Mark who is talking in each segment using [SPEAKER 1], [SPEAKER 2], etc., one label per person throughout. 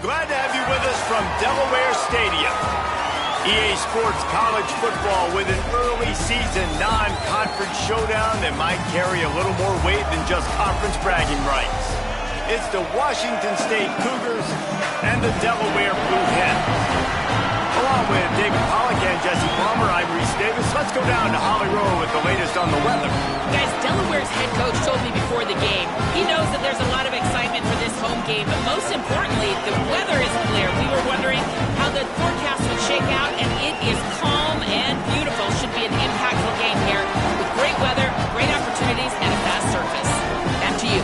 [SPEAKER 1] Glad to have you with us from Delaware Stadium. EA Sports College Football with an early season non-conference showdown that might carry a little more weight than just conference bragging rights. It's the Washington State Cougars and the Delaware Blue Hens. Along with David Pollack and Jesse Palmer, I'm Reese Davis. Let's go down to Holly Rowe with the latest on the weather.
[SPEAKER 2] Guys, Delaware's head coach told me before the game, he knows that there's a lot of excitement for this home game, but most importantly, the weather is clear. We were wondering how the forecast would shake out, and it is calm and beautiful. Should be an impactful game here with great weather, great opportunities, and a fast surface. Back to you.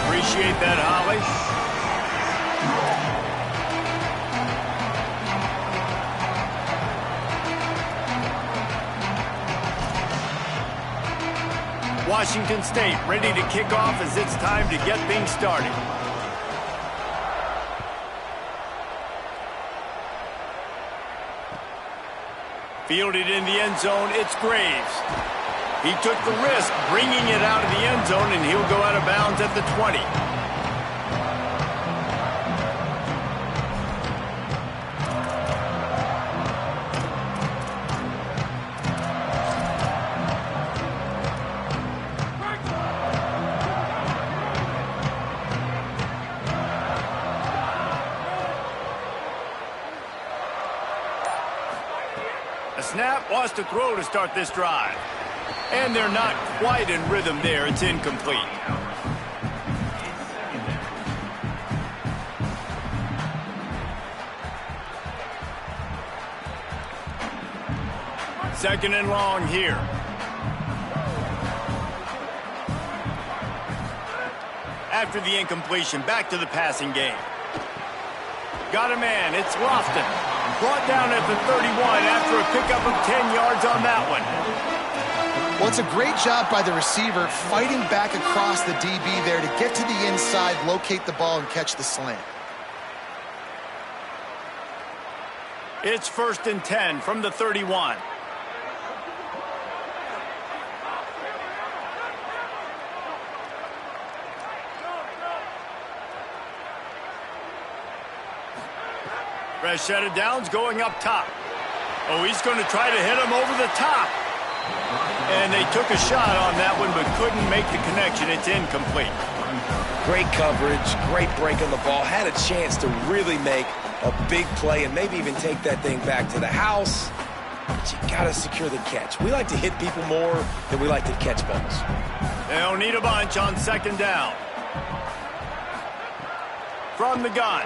[SPEAKER 1] Appreciate that, Holly. Washington State ready to kick off as it's time to get things started. Fielded in the end zone, it's Graves. He took the risk bringing it out of the end zone, and he'll go out of bounds at the 20. Snap wants to throw to start this drive. And they're not quite in rhythm there. It's incomplete. Second and long here. After the incompletion, back to the passing game. Got a man. It's Lofton. Brought down at the 31 after a pickup of 10 yards on that one.
[SPEAKER 3] Well, it's a great job by the receiver fighting back across the DB there to get to the inside, locate the ball, and catch the slant.
[SPEAKER 1] It's 1st and 10 from the 31. Fresh set of downs going up top. Oh, he's going to try to hit him over the top. And they took a shot on that one, but couldn't make the connection. It's incomplete.
[SPEAKER 4] Great coverage, great break on the ball. Had a chance to really make a big play and maybe even take that thing back to the house. But you got to secure the catch. We like to hit people more than we like to catch balls.
[SPEAKER 1] They'll need a bunch on second down. From the gun.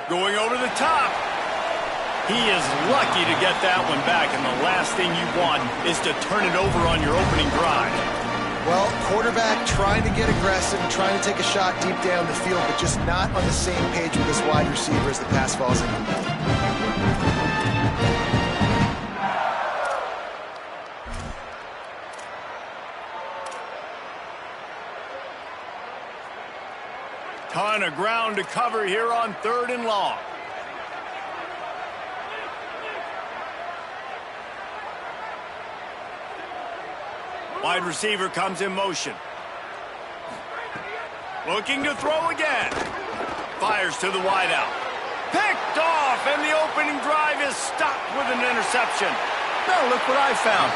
[SPEAKER 1] Going over the top. He is lucky to get that one back, and the last thing you want is to turn it over on your opening drive.
[SPEAKER 3] Well, quarterback trying to get aggressive, trying to take a shot deep down the field, but just not on the same page with his wide receiver as the pass falls incomplete.
[SPEAKER 1] Ton of ground to cover here on 3rd and long. Wide receiver comes in motion. Looking to throw again. Fires to the wideout. Picked off, and the opening drive is stopped with an interception. Now look what I found.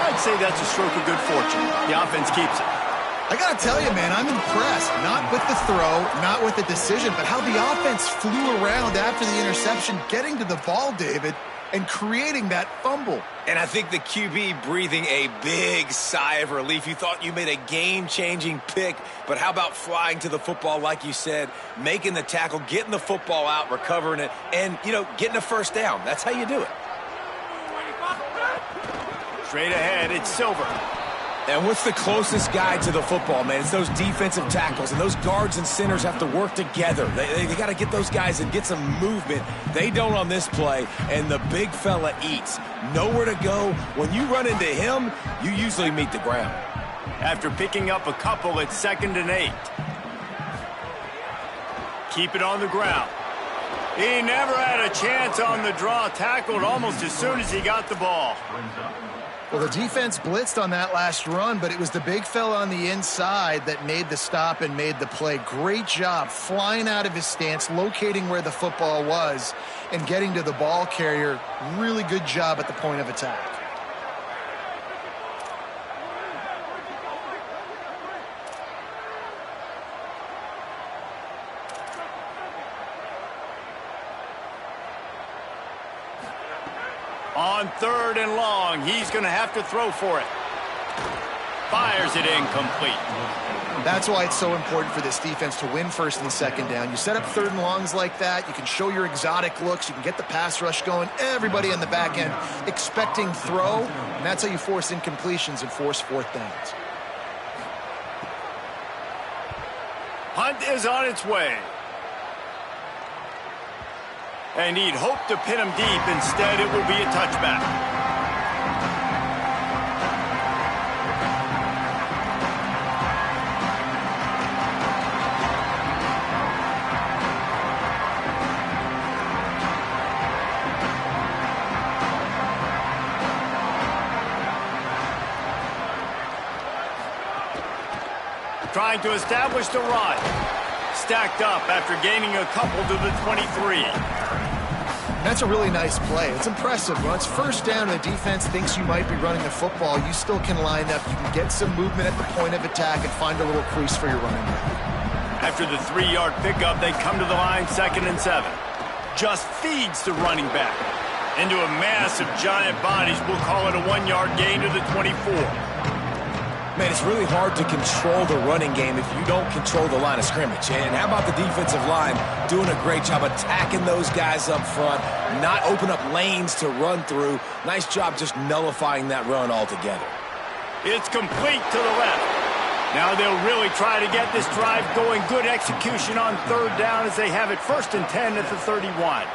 [SPEAKER 1] I'd say that's a stroke of good fortune. The offense keeps it.
[SPEAKER 3] I got to tell you, man, I'm impressed. Not with the throw, not with the decision, but how the offense flew around after the interception, getting to the ball, David, and creating that fumble.
[SPEAKER 4] And I think the QB breathing a big sigh of relief. You thought you made a game-changing pick, but how about flying to the football, like you said, making the tackle, getting the football out, recovering it, and, getting a first down. That's how you do it.
[SPEAKER 1] Straight ahead, it's Silver.
[SPEAKER 4] And what's the closest guy to the football, man? It's those defensive tackles, and those guards and centers have to work together. They got to get those guys and get some movement. They don't on this play, and the big fella eats. Nowhere to go. When you run into him, you usually meet the ground.
[SPEAKER 1] After picking up a couple, it's 2nd and 8. Keep it on the ground. He never had a chance on the draw, tackled almost as soon as he got the ball.
[SPEAKER 3] Well, the defense blitzed on that last run, but it was the big fella on the inside that made the stop and made the play. Great job flying out of his stance, locating where the football was, and getting to the ball carrier. Really good job at the point of attack.
[SPEAKER 1] On 3rd and long, he's going to have to throw for it. Fires it incomplete.
[SPEAKER 3] That's why it's so important for this defense to win 1st and 2nd down. You set up 3rd and longs like that, you can show your exotic looks, you can get the pass rush going, everybody in the back end expecting throw, and that's how you force incompletions and force 4th downs.
[SPEAKER 1] Hunt is on its way. And he'd hope to pin him deep. Instead, it will be a touchback. Trying to establish the run. Stacked up after gaining a couple to the 23.
[SPEAKER 3] That's a really nice play. It's impressive. When it's 1st down and the defense thinks you might be running the football, you still can line up. You can get some movement at the point of attack and find a little crease for your running back.
[SPEAKER 1] After the 3-yard pickup, they come to the line 2nd and 7. Just feeds the running back. Into a mass of giant bodies. We'll call it a 1-yard gain to the 24.
[SPEAKER 4] Man, it's really hard to control the running game if you don't control the line of scrimmage. And how about the defensive line doing a great job attacking those guys up front, not open up lanes to run through. Nice job just nullifying that run altogether.
[SPEAKER 1] It's complete to the left. Now they'll really try to get this drive going. Good execution on 3rd down as they have it 1st and 10 at the 31.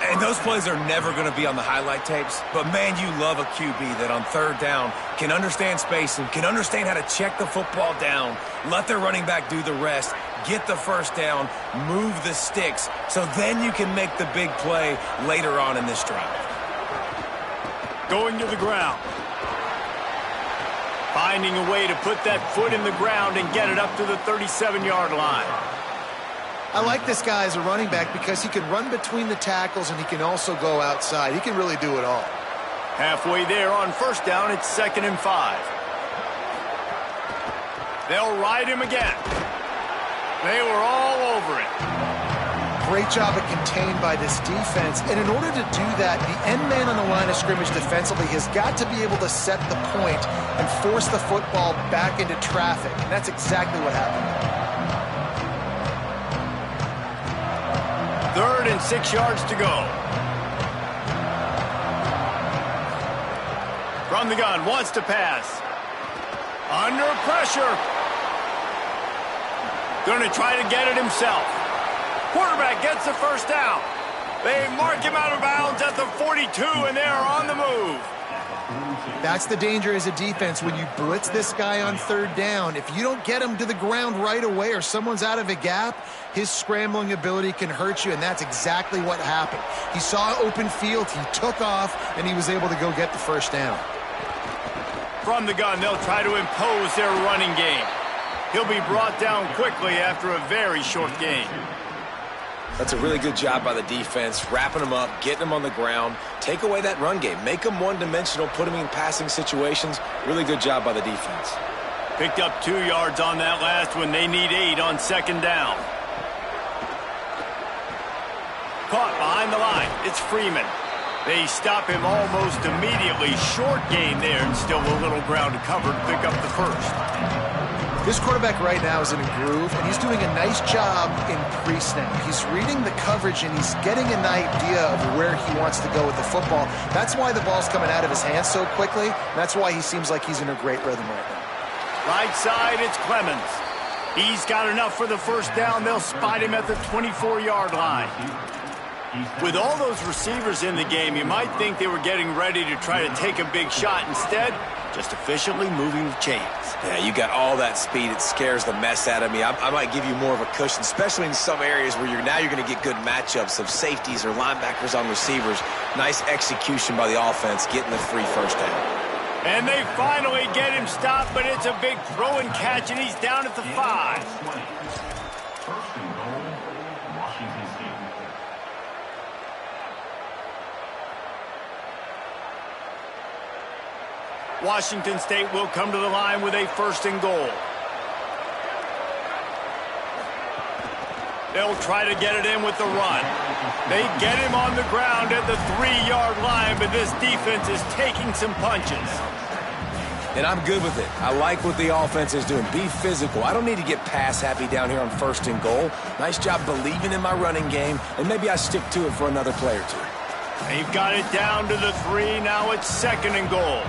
[SPEAKER 4] And those plays are never going to be on the highlight tapes, but man, you love a QB that on 3rd down can understand spacing, can understand how to check the football down, let their running back do the rest, get the 1st down, move the sticks, so then you can make the big play later on in this drive.
[SPEAKER 1] Going to the ground. Finding a way to put that foot in the ground and get it up to the 37-yard line.
[SPEAKER 3] I like this guy as a running back because he can run between the tackles and he can also go outside. He can really do it all.
[SPEAKER 1] Halfway there on 1st down, it's 2nd and 5. They'll ride him again. They were all over it.
[SPEAKER 3] Great job at contained by this defense. And in order to do that, the end man on the line of scrimmage defensively has got to be able to set the point and force the football back into traffic. And that's exactly what happened.
[SPEAKER 1] 3rd and 6 yards to go. From the gun, wants to pass. Under pressure. Going to try to get it himself. Quarterback gets the 1st down. They mark him out of bounds at the 42, and they are on the move.
[SPEAKER 3] That's the danger as a defense when you blitz this guy on 3rd down. If you don't get him to the ground right away or someone's out of a gap, his scrambling ability can hurt you, and that's exactly what happened. He saw open field, he took off, and he was able to go get the 1st down.
[SPEAKER 1] From the gun, they'll try to impose their running game. He'll be brought down quickly after a very short gain.
[SPEAKER 4] That's a really good job by the defense, wrapping them up, getting them on the ground, take away that run game, make them one-dimensional, put them in passing situations. Really good job by the defense.
[SPEAKER 1] Picked up 2 yards on that last one. They need 8 on 2nd down. Caught behind the line. It's Freeman. They stop him almost immediately. Short gain there and still a little ground to cover to pick up the 1st.
[SPEAKER 3] This quarterback right now is in a groove, and he's doing a nice job in pre-snap. He's reading the coverage, and he's getting an idea of where he wants to go with the football. That's why the ball's coming out of his hands so quickly. That's why he seems like he's in a great rhythm right now.
[SPEAKER 1] Right side, it's Clemens. He's got enough for the 1st down. They'll spot him at the 24-yard line. With all those receivers in the game, you might think they were getting ready to try to take a big shot. Instead, just efficiently moving the chains.
[SPEAKER 4] Yeah, you got all that speed. It scares the mess out of me. I might give you more of a cushion, especially in some areas where you're going to get good matchups of safeties or linebackers on receivers. Nice execution by the offense, getting the free first down.
[SPEAKER 1] And they finally get him stopped, but it's a big throw and catch, and he's down at the 5.
[SPEAKER 5] First and goal, Washington State.
[SPEAKER 1] Washington State will come to the line with a first and goal. They'll try to get it in with the run. They get him on the ground at the 3-yard line, but this defense is taking some punches.
[SPEAKER 4] And I'm good with it. I like what the offense is doing. Be physical. I don't need to get pass happy down here on first and goal. Nice job believing in my running game, and maybe I stick to it for another play or two.
[SPEAKER 1] They've got it down to the 3. Now it's second and goal.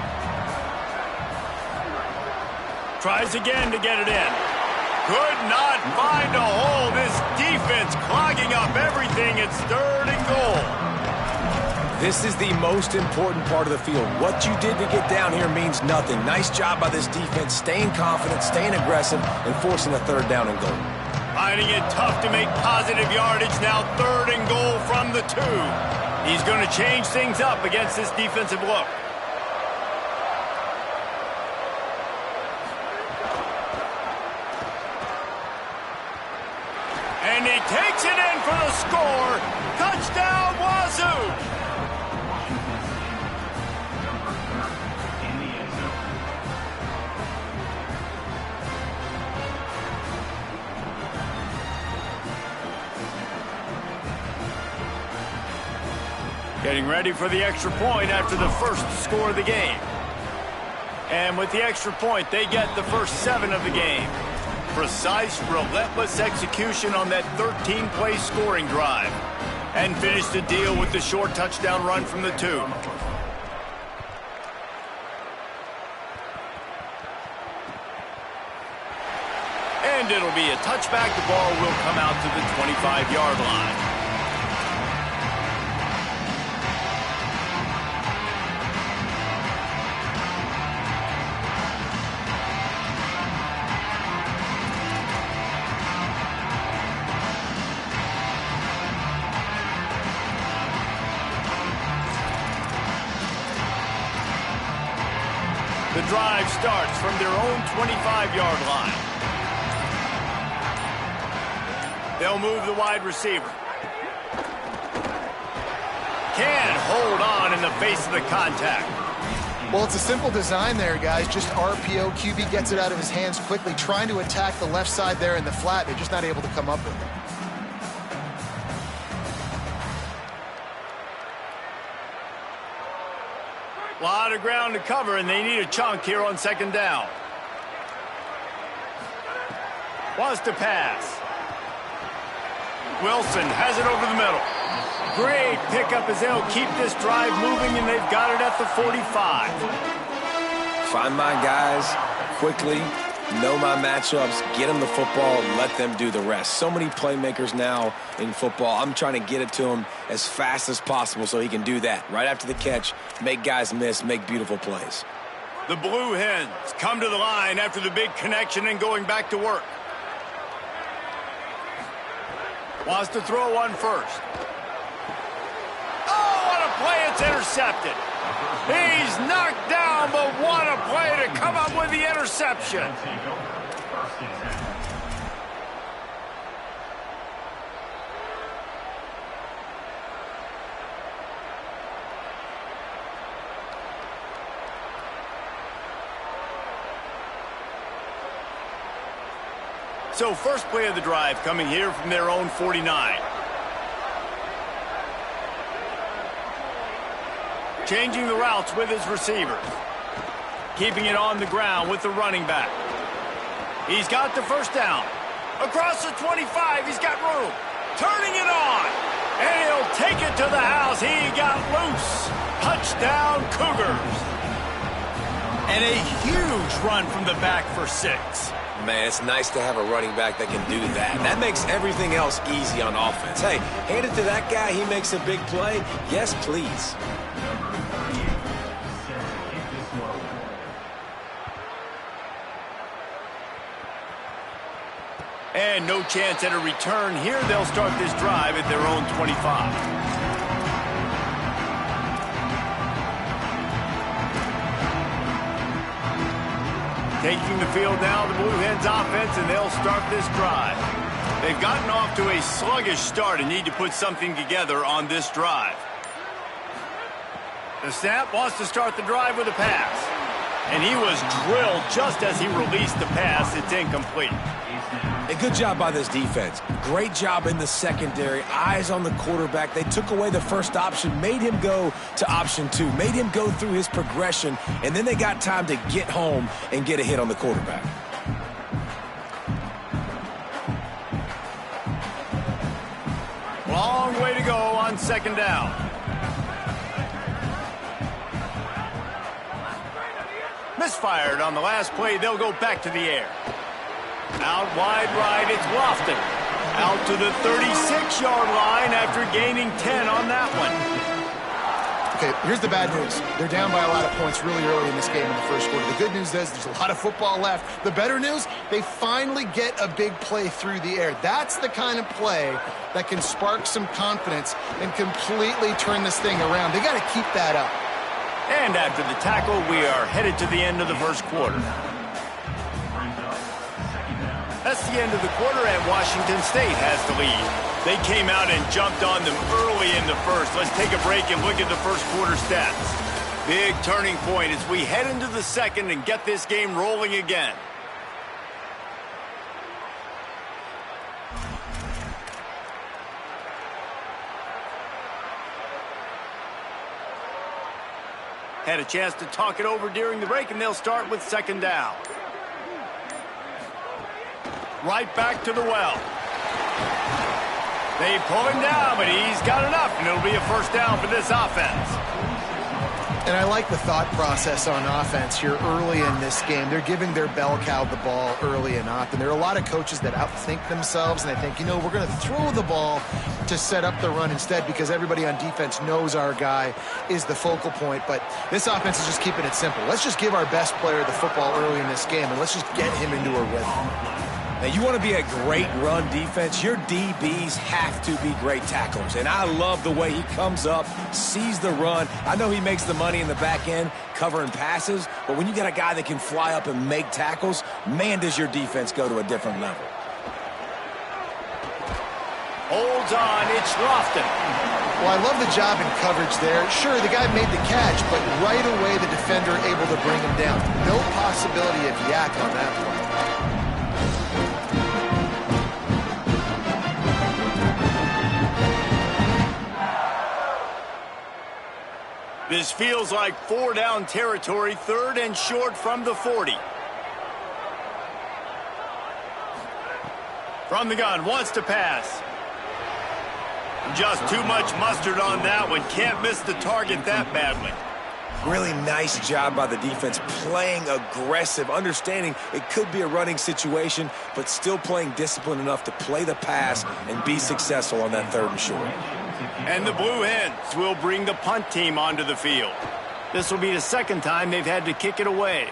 [SPEAKER 1] Tries again to get it in. Could not find a hole. This defense clogging up everything. It's third and goal.
[SPEAKER 4] This is the most important part of the field. What you did to get down here means nothing. Nice job by this defense, staying confident, staying aggressive, and forcing a third down and goal.
[SPEAKER 1] Finding it tough to make positive yardage. Now third and goal from the 2. He's going to change things up against this defensive look. And he takes it in for the score. Touchdown, Wazoo! Getting ready for the extra point after the first score of the game. And with the extra point, they get the first 7 of the game. Precise, relentless execution on that 13-play scoring drive. And finish the deal with the short touchdown run from the 2. And it'll be a touchback. The ball will come out to the 25-yard line. The drive starts from their own 25-yard line. They'll move the wide receiver. Can't hold on in the face of the contact.
[SPEAKER 3] Well, it's a simple design there, guys. Just RPO. QB gets it out of his hands quickly, trying to attack the left side there in the flat. They're just not able to come up with it.
[SPEAKER 1] A lot of ground to cover, and they need a chunk here on second down. Wants to pass. Wilson has it over the middle. Great pickup as they'll keep this drive moving, and they've got it at the 45.
[SPEAKER 4] Find my guys quickly, know my matchups, get them the football, and let them do the rest. So many playmakers now in football. I'm trying to get it to him as fast as possible so he can do that. Right after the catch, make guys miss, make beautiful plays.
[SPEAKER 1] The Blue Hens come to the line after the big connection and going back to work. Wants to throw one first. Oh, what a play. It's intercepted. He's knocked down, but what a play to come up with the interception. So first play of the drive coming here from their own 49. Changing the routes with his receivers. Keeping it on the ground with the running back. He's got the first down. Across the 25, he's got room. Turning it on. And he'll take it to the house. He got loose. Touchdown, Cougars. And a huge run from the back for 6.
[SPEAKER 4] Man, it's nice to have a running back that can do that. That makes everything else easy on offense. Hey, hand it to that guy. He makes a big play. Yes, please.
[SPEAKER 1] And no chance at a return here. They'll start this drive at their own 25. Taking the field now, the Blue Hens offense, and they'll start this drive. They've gotten off to a sluggish start and need to put something together on this drive. The snap wants to start the drive with a pass. And he was drilled just as he released the pass. It's incomplete.
[SPEAKER 4] A good job by this defense. Great job in the secondary. Eyes on the quarterback. They took away the first option, made him go to option 2, made him go through his progression, and then they got time to get home and get a hit on the quarterback.
[SPEAKER 1] Long way to go on second down. Misfired on the last play. They'll go back to the air. Out wide right, it's Lofton. Out to the 36-yard line after gaining 10 on that one.
[SPEAKER 3] Okay, here's the bad news. They're down by a lot of points really early in this game in the first quarter. The good news is there's a lot of football left. The better news, they finally get a big play through the air. That's the kind of play that can spark some confidence and completely turn this thing around. They got to keep that up.
[SPEAKER 1] And after the tackle, we are headed to the end of the first quarter. That's the end of the quarter, and Washington State has the lead. They came out and jumped on them early in the first. Let's take a break and look at the first quarter stats. Big turning point as we head into the second and get this game rolling again. Had a chance to talk it over during the break, and they'll start with second down. Right back to the well. They pull him down, but he's got enough, and it'll be a first down for this offense.
[SPEAKER 3] And I like the thought process on offense here early in this game. They're giving their bell cow the ball early and often. There are a lot of coaches that outthink themselves, and they think, you know, we're going to throw the ball to set up the run instead because everybody on defense knows our guy is the focal point. But this offense is just keeping it simple. Let's just give our best player the football early in this game, and let's just get him into a rhythm.
[SPEAKER 4] Now, you want to be a great run defense, your DBs have to be great tacklers. And I love the way he comes up, sees the run. I know he makes the money in the back end covering passes, but when you got a guy that can fly up and make tackles, man, does your defense go to a different level.
[SPEAKER 1] Holds on, it's Lofton.
[SPEAKER 3] Well, I love the job in coverage there. Sure, the guy made the catch, but right away the defender able to bring him down. No possibility of yak on that play.
[SPEAKER 1] This feels like 4-down territory, third and short from the 40. From the gun, wants to pass. Just too much mustard on that one. Can't miss the target that badly.
[SPEAKER 4] Really nice job by the defense, playing aggressive, understanding it could be a running situation, but still playing disciplined enough to play the pass and be successful on that third and short.
[SPEAKER 1] And the Blue Hens will bring the punt team onto the field. This will be the second time they've had to kick it away.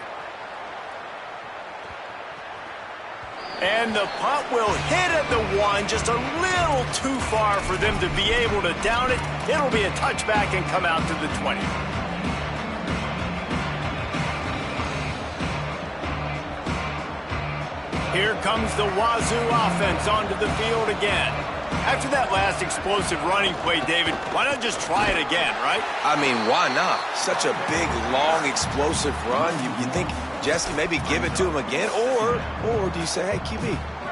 [SPEAKER 1] And the punt will hit at the 1, just a little too far for them to be able to down it. It'll be a touchback and come out to the 20. Here comes the Wazoo offense onto the field again. After that last explosive running play, David, why not just try it again, right?
[SPEAKER 4] I mean, why not? Such a big, long, explosive run. You think, Jesse, maybe give it to him again? Or do you say, hey, QB,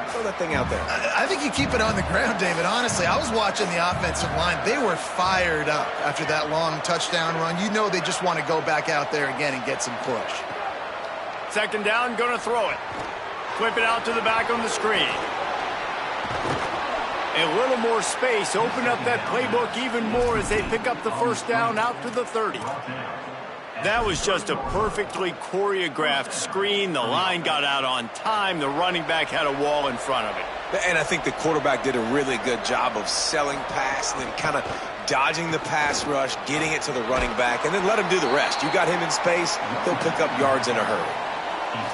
[SPEAKER 4] throw that thing out there?
[SPEAKER 3] I think you keep it on the ground, David. Honestly, I was watching the offensive line. They were fired up after that long touchdown run. You know they just want to go back out there again and get some push.
[SPEAKER 1] Second down, going to throw it. Flip it out to the back on the screen. A little more space, open up that playbook even more as they pick up the first down out to the 30. That was just a perfectly choreographed screen. The line got out on time. The running back had a wall in front of it.
[SPEAKER 4] And I think the quarterback did a really good job of selling pass and then kind of dodging the pass rush, getting it to the running back, and then let him do the rest. You got him in space, he'll pick up yards in a hurry.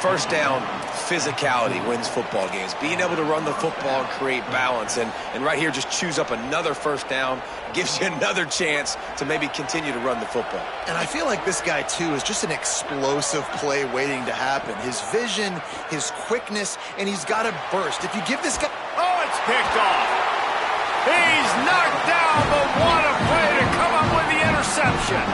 [SPEAKER 4] First down, physicality wins football games. Being able to run the football and create balance. And right here, just choose up another first down, gives you another chance to maybe continue to run the football.
[SPEAKER 3] And I feel like this guy, too, is just an explosive play waiting to happen. His vision, his quickness, and he's got a burst. If you give this guy...
[SPEAKER 1] Oh, it's picked off. He's knocked down, but what a play to come up with the interception.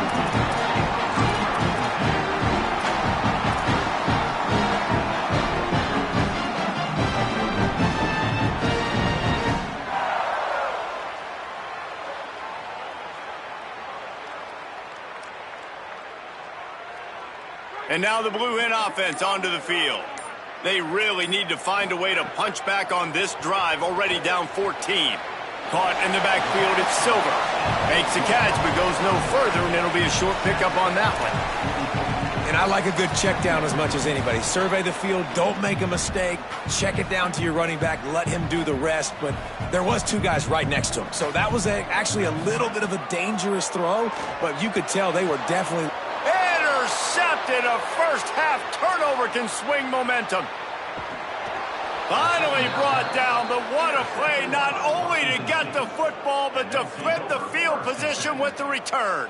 [SPEAKER 1] And now the Blue Hen offense onto the field. They really need to find a way to punch back on this drive, already down 14. Caught in the backfield, it's Silver. Makes a catch, but goes no further, and it'll be a short pickup on that one.
[SPEAKER 4] And I like a good check down as much as anybody. Survey the field, don't make a mistake, check it down to your running back, let him do the rest. But there was two guys right next to him. So that was actually a little bit of a dangerous throw, but you could tell they were definitely...
[SPEAKER 1] Intercepted. A first-half turnover can swing momentum. Finally brought down, but what a play, not only to get the football, but to flip the field position with the return.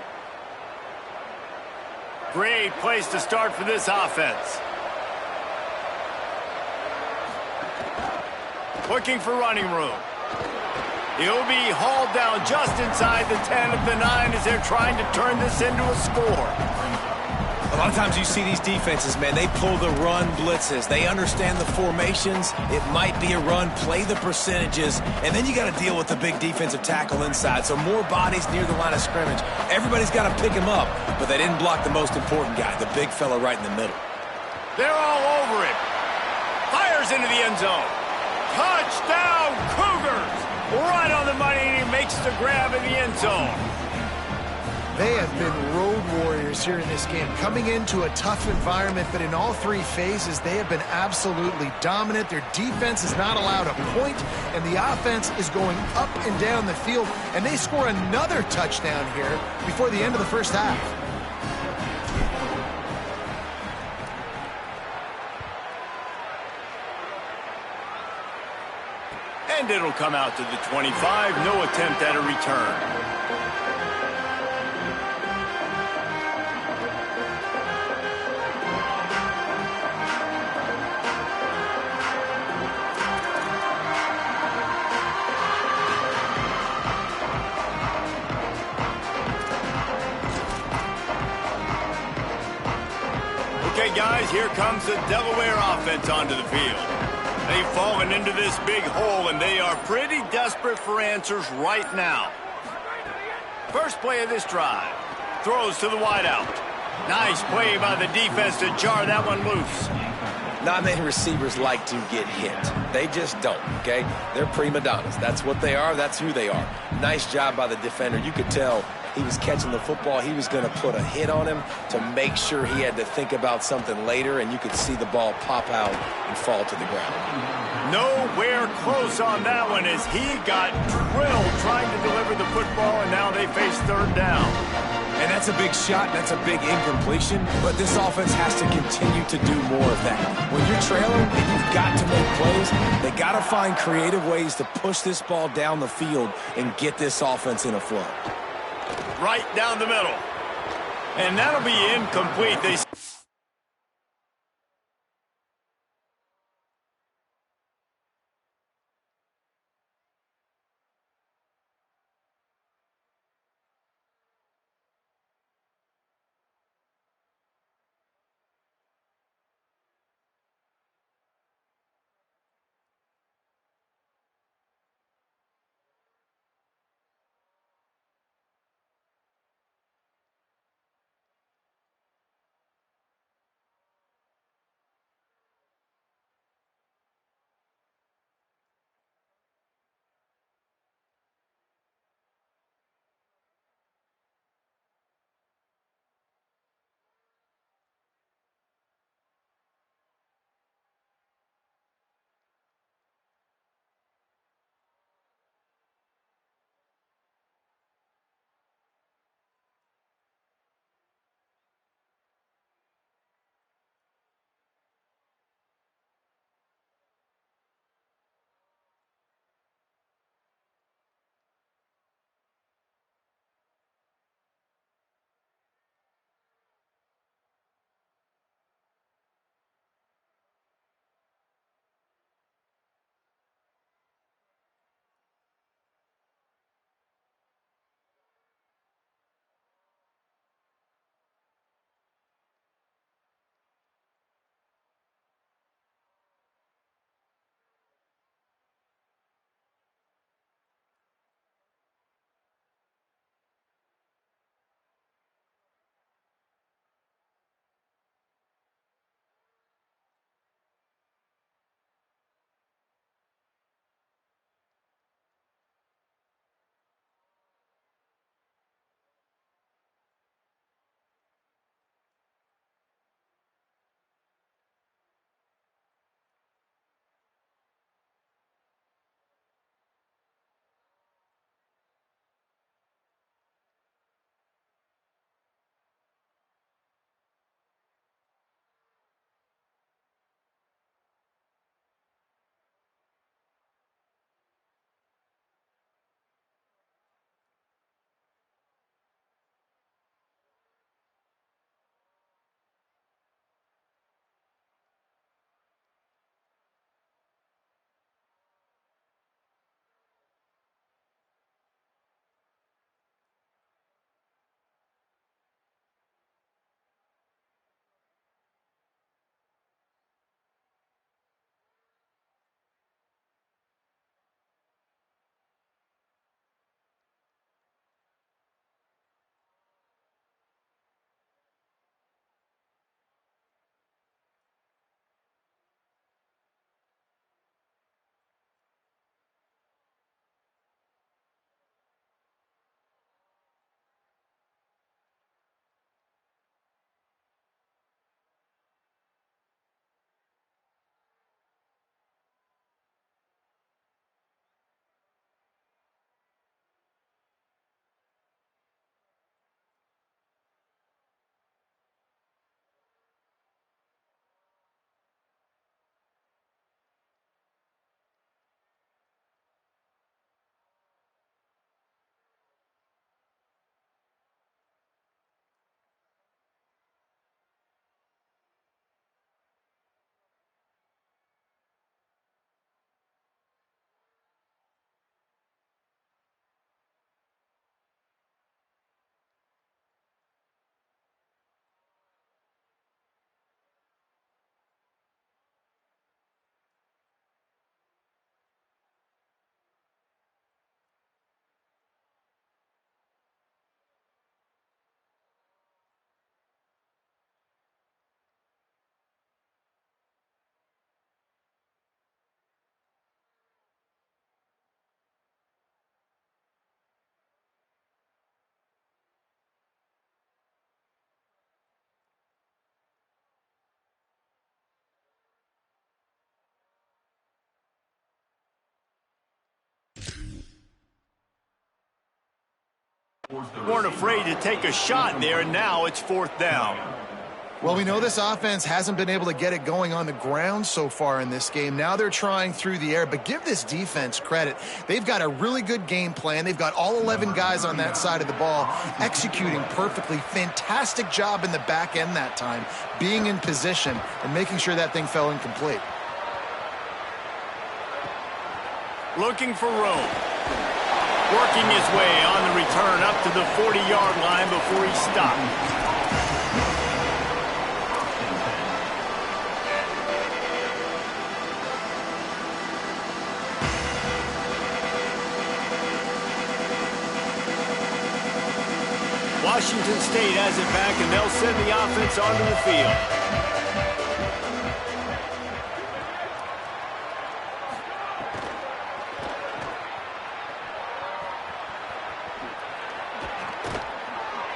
[SPEAKER 1] Great place to start for this offense. Looking for running room. He'll be hauled down just inside the 10 of the 9 as they're trying to turn this into a score.
[SPEAKER 4] A lot of times you see these defenses, man, they pull the run blitzes. They understand the formations. It might be a run, play the percentages, and then you got to deal with the big defensive tackle inside. So more bodies near the line of scrimmage. Everybody's got to pick him up, but they didn't block the most important guy, the big fella right in the middle.
[SPEAKER 1] They're all over him. Fires into the end zone. Touchdown, Cougars! Right on the money, and he makes the grab in the end zone.
[SPEAKER 3] They have been road warriors here in this game, coming into a tough environment, but in all three phases, they have been absolutely dominant. Their defense is not allowed a point, and the offense is going up and down the field, and they score another touchdown here before the end of the first half.
[SPEAKER 1] And it'll come out to the 25, no attempt at a return. Okay, guys, here comes the Delaware offense onto the field. They've fallen into this big hole, and they are pretty desperate for answers right now. First play of this drive. Throws to the wideout. Nice play by the defense to jar that one loose.
[SPEAKER 4] Not many receivers like to get hit. They just don't, okay? They're prima donnas. That's what they are. That's who they are. Nice job by the defender. You could tell he was catching the football. He was going to put a hit on him to make sure he had to think about something later, and you could see the ball pop out and fall to the ground.
[SPEAKER 1] Nowhere close on that one as he got drilled trying to deliver the football, and now they face third down.
[SPEAKER 4] And that's a big shot, and that's a big incompletion, but this offense has to continue to do more of that. When you're trailing and you've got to make plays, they got to find creative ways to push this ball down the field and get this offense in a flow.
[SPEAKER 1] Right down the middle. And that'll be incomplete. They Weren't afraid to take a shot there, and now it's 4th down.
[SPEAKER 3] Well, we know this offense hasn't been able to get it going on the ground so far in this game. Now they're trying through the air, but give this defense credit. They've got a really good game plan. They've got all 11 guys on that side of the ball executing perfectly. Fantastic job in the back end that time, being in position and making sure that thing fell incomplete.
[SPEAKER 1] Looking for room. Working his way on the return up to the 40-yard line before he stopped. Washington State has it back, and they'll send the offense onto the field.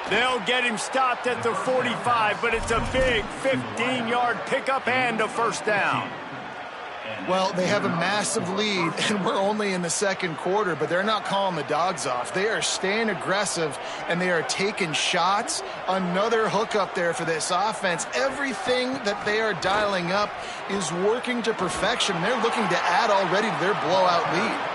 [SPEAKER 1] They'll get him stopped at the 45, but it's a big 15-yard pickup and a 1st down.
[SPEAKER 3] Well, they have a massive lead, and we're only in the 2nd quarter, but they're not calling the dogs off. They are staying aggressive, and they are taking shots. Another hookup there for this offense. Everything that they are dialing up is working to perfection. They're looking to add already to their blowout lead.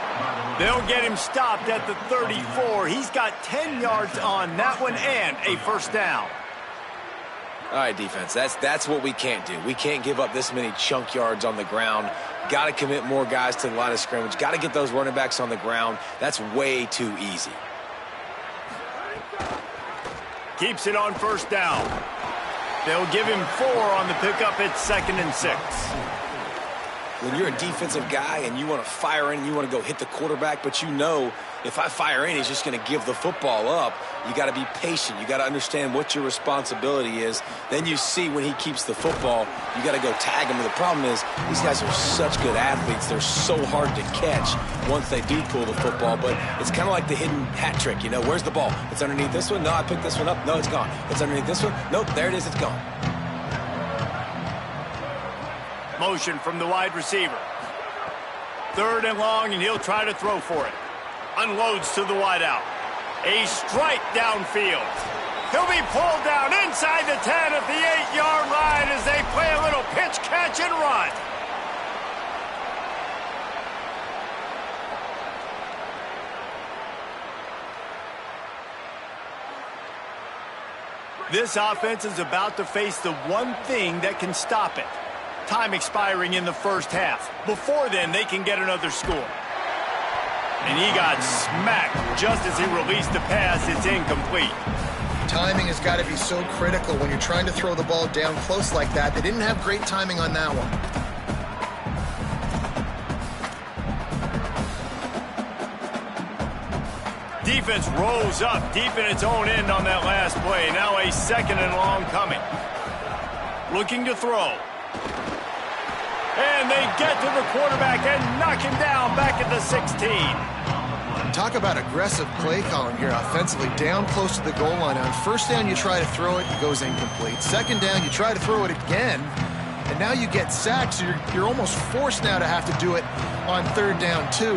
[SPEAKER 1] They'll get him stopped at the 34. He's got 10 yards on that one and a 1st down.
[SPEAKER 4] All right, defense, that's what we can't do. We can't give up this many chunk yards on the ground. Got to commit more guys to the line of scrimmage. Got to get those running backs on the ground. That's way too easy.
[SPEAKER 1] Keeps it on 1st down. They'll give him 4 on the pickup at 2nd and 6.
[SPEAKER 4] When you're a defensive guy and you want to fire in, you want to go hit the quarterback, but you know if I fire in, he's just going to give the football up. You got to be patient. You got to understand what your responsibility is. Then you see when he keeps the football, you got to go tag him. And the problem is these guys are such good athletes. They're so hard to catch once they do pull the football. But it's kind of like the hidden hat trick. You know, where's the ball? It's underneath this one. No, I picked this one up. No, it's gone. It's underneath this one. Nope, there it is. It's gone.
[SPEAKER 1] Motion from the wide receiver. 3rd and long, and he'll try to throw for it. Unloads to the wideout. A strike downfield. He'll be pulled down inside the 10 at the 8-yard line as they play a little pitch, catch, and run. This offense is about to face the one thing that can stop it. Time expiring in the 1st half. Before then, they can get another score. And he got smacked just as he released the pass. It's incomplete.
[SPEAKER 3] Timing has got to be so critical when you're trying to throw the ball down close like that. They didn't have great timing on that one.
[SPEAKER 1] Defense rolls up deep in its own end on that last play. Now a 2nd and long coming. Looking to throw. And they get to the quarterback and knock him down back at the 16.
[SPEAKER 3] Talk about aggressive play calling here offensively. Down close to the goal line. On 1st down, you try to throw it, it goes incomplete. 2nd down, you try to throw it again, and now you get sacked, so you're almost forced now to have to do it on 3rd down too.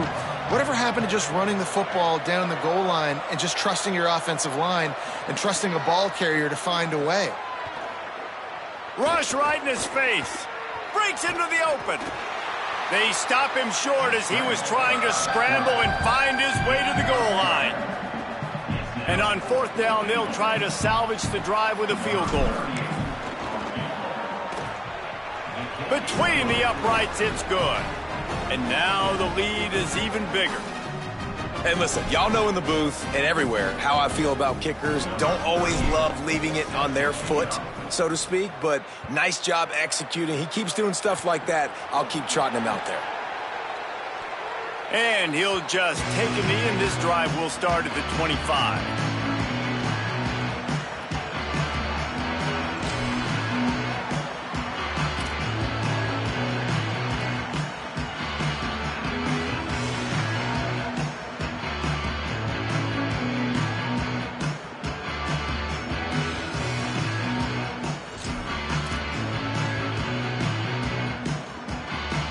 [SPEAKER 3] Whatever happened to just running the football down the goal line and just trusting your offensive line and trusting a ball carrier to find a way?
[SPEAKER 1] Rush right in his face. Breaks into the open. They stop him short as he was trying to scramble and find his way to the goal line. And on 4th down, they'll try to salvage the drive with a field goal. Between the uprights, it's good. And now the lead is even bigger.
[SPEAKER 4] And listen, y'all know in the booth and everywhere how I feel about kickers. Don't always love leaving it on their foot, so to speak, but nice job executing. He keeps doing stuff like that. I'll keep trotting him out there.
[SPEAKER 1] And he'll just take a knee, and this drive will start at the 25.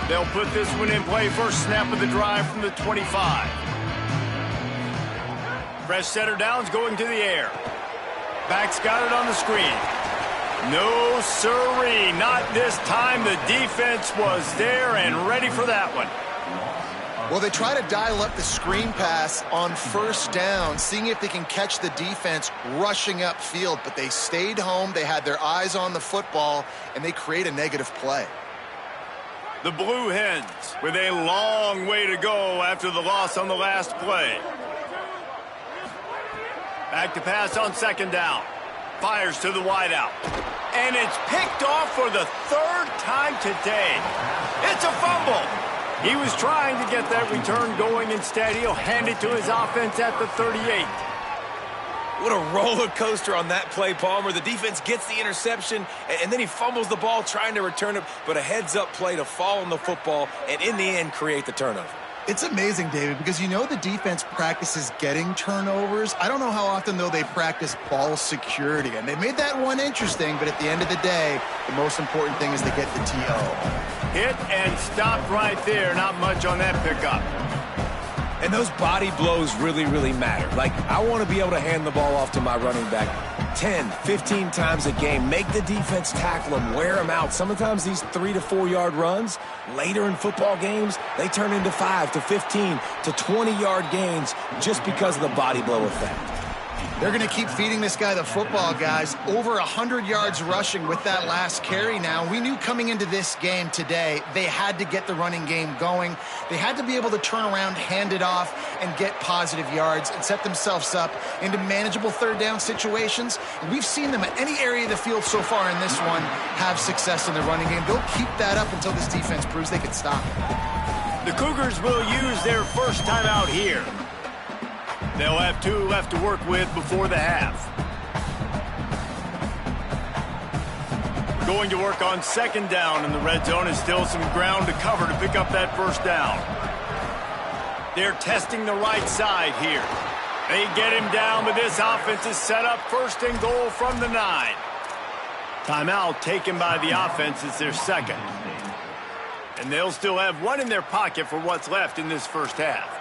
[SPEAKER 1] They'll put this one in play. First snap of the drive from the 25. Fresh setter down's going to the air. Back's got it on the screen. No sirree, not this time. The defense was there and ready for that one.
[SPEAKER 3] Well, they try to dial up the screen pass on first down, seeing if they can catch the defense rushing upfield, but they stayed home, they had their eyes on the football, and they create a negative play.
[SPEAKER 1] The Blue Hens with a long way to go after the loss on the last play. Back to pass on second down. Fires to the wideout. And it's picked off for the third time today. It's a fumble. He was trying to get that return going. Instead, he'll hand it to his offense at the 38.
[SPEAKER 4] What a roller coaster on that play, Palmer. The defense gets the interception, and then he fumbles the ball trying to return it, but a heads-up play to fall on the football and, in the end, create the turnover.
[SPEAKER 3] It's amazing, David, because you know the defense practices getting turnovers. I don't know how often, though, they practice ball security. And they made that one interesting, but at the end of the day, the most important thing is to get the TO.
[SPEAKER 1] Hit and stopped right there. Not much on that pickup.
[SPEAKER 4] And those body blows really, really matter. Like, I want to be able to hand the ball off to my running back 10, 15 times a game. Make the defense tackle him, wear him out. Sometimes these 3 to 4 yard runs, later in football games, they turn into 5 to 15 to 20 yard gains just because of the body blow effect.
[SPEAKER 3] They're going to keep feeding this guy the football, guys. Over 100 yards rushing with that last carry now. We knew coming into this game today, they had to get the running game going. They had to be able to turn around, hand it off, and get positive yards and set themselves up into manageable third down situations. And we've seen them at any area of the field so far in this one have success in the running game. They'll keep that up until this defense proves they can stop it.
[SPEAKER 1] The Cougars will use their first timeout here. They'll have 2 left to work with before the half. Going to work on second down in the red zone, and still some ground to cover to pick up that first down. They're testing the right side here. They get him down, but this offense is set up first and goal from the 9. Timeout taken by the offense. It's their second. And they'll still have 1 in their pocket for what's left in this first half.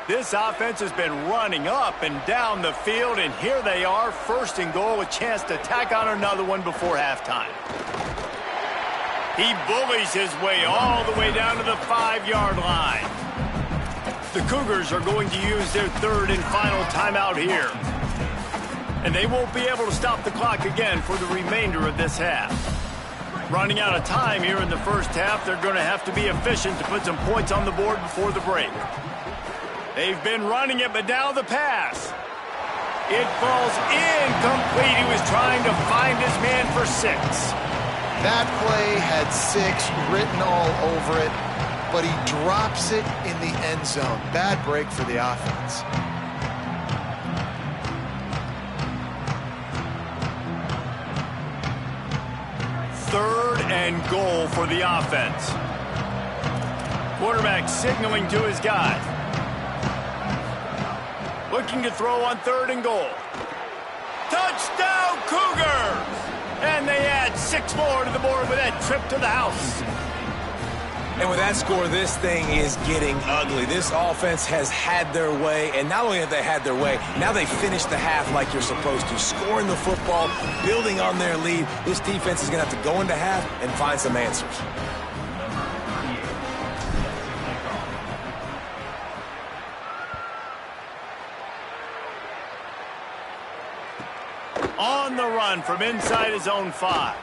[SPEAKER 1] This offense has been running up and down the field, and here they are, first and goal, a chance to tack on another one before halftime. He bullies his way all the way down to the 5-yard line. The Cougars are going to use their third and final timeout here. And they won't be able to stop the clock again for the remainder of this half. Running out of time here in the first half, they're going to have to be efficient to put some points on the board before the break. They've been running it, but now the pass. It falls incomplete. He was trying to find his man for 6.
[SPEAKER 3] That play had 6 written all over it, but he drops it in the end zone. Bad break for the offense.
[SPEAKER 1] Third and goal for the offense. Quarterback signaling to his guy. Looking to throw on third and goal. Touchdown, Cougars! And they add 6 more to the board with that trip to the house.
[SPEAKER 4] And with that score, this thing is getting ugly. This offense has had their way, and not only have they had their way, now they finished the half like you're supposed to, scoring the football, building on their lead. This defense is going to have to go into half and find some answers.
[SPEAKER 1] On the run from inside his own 5.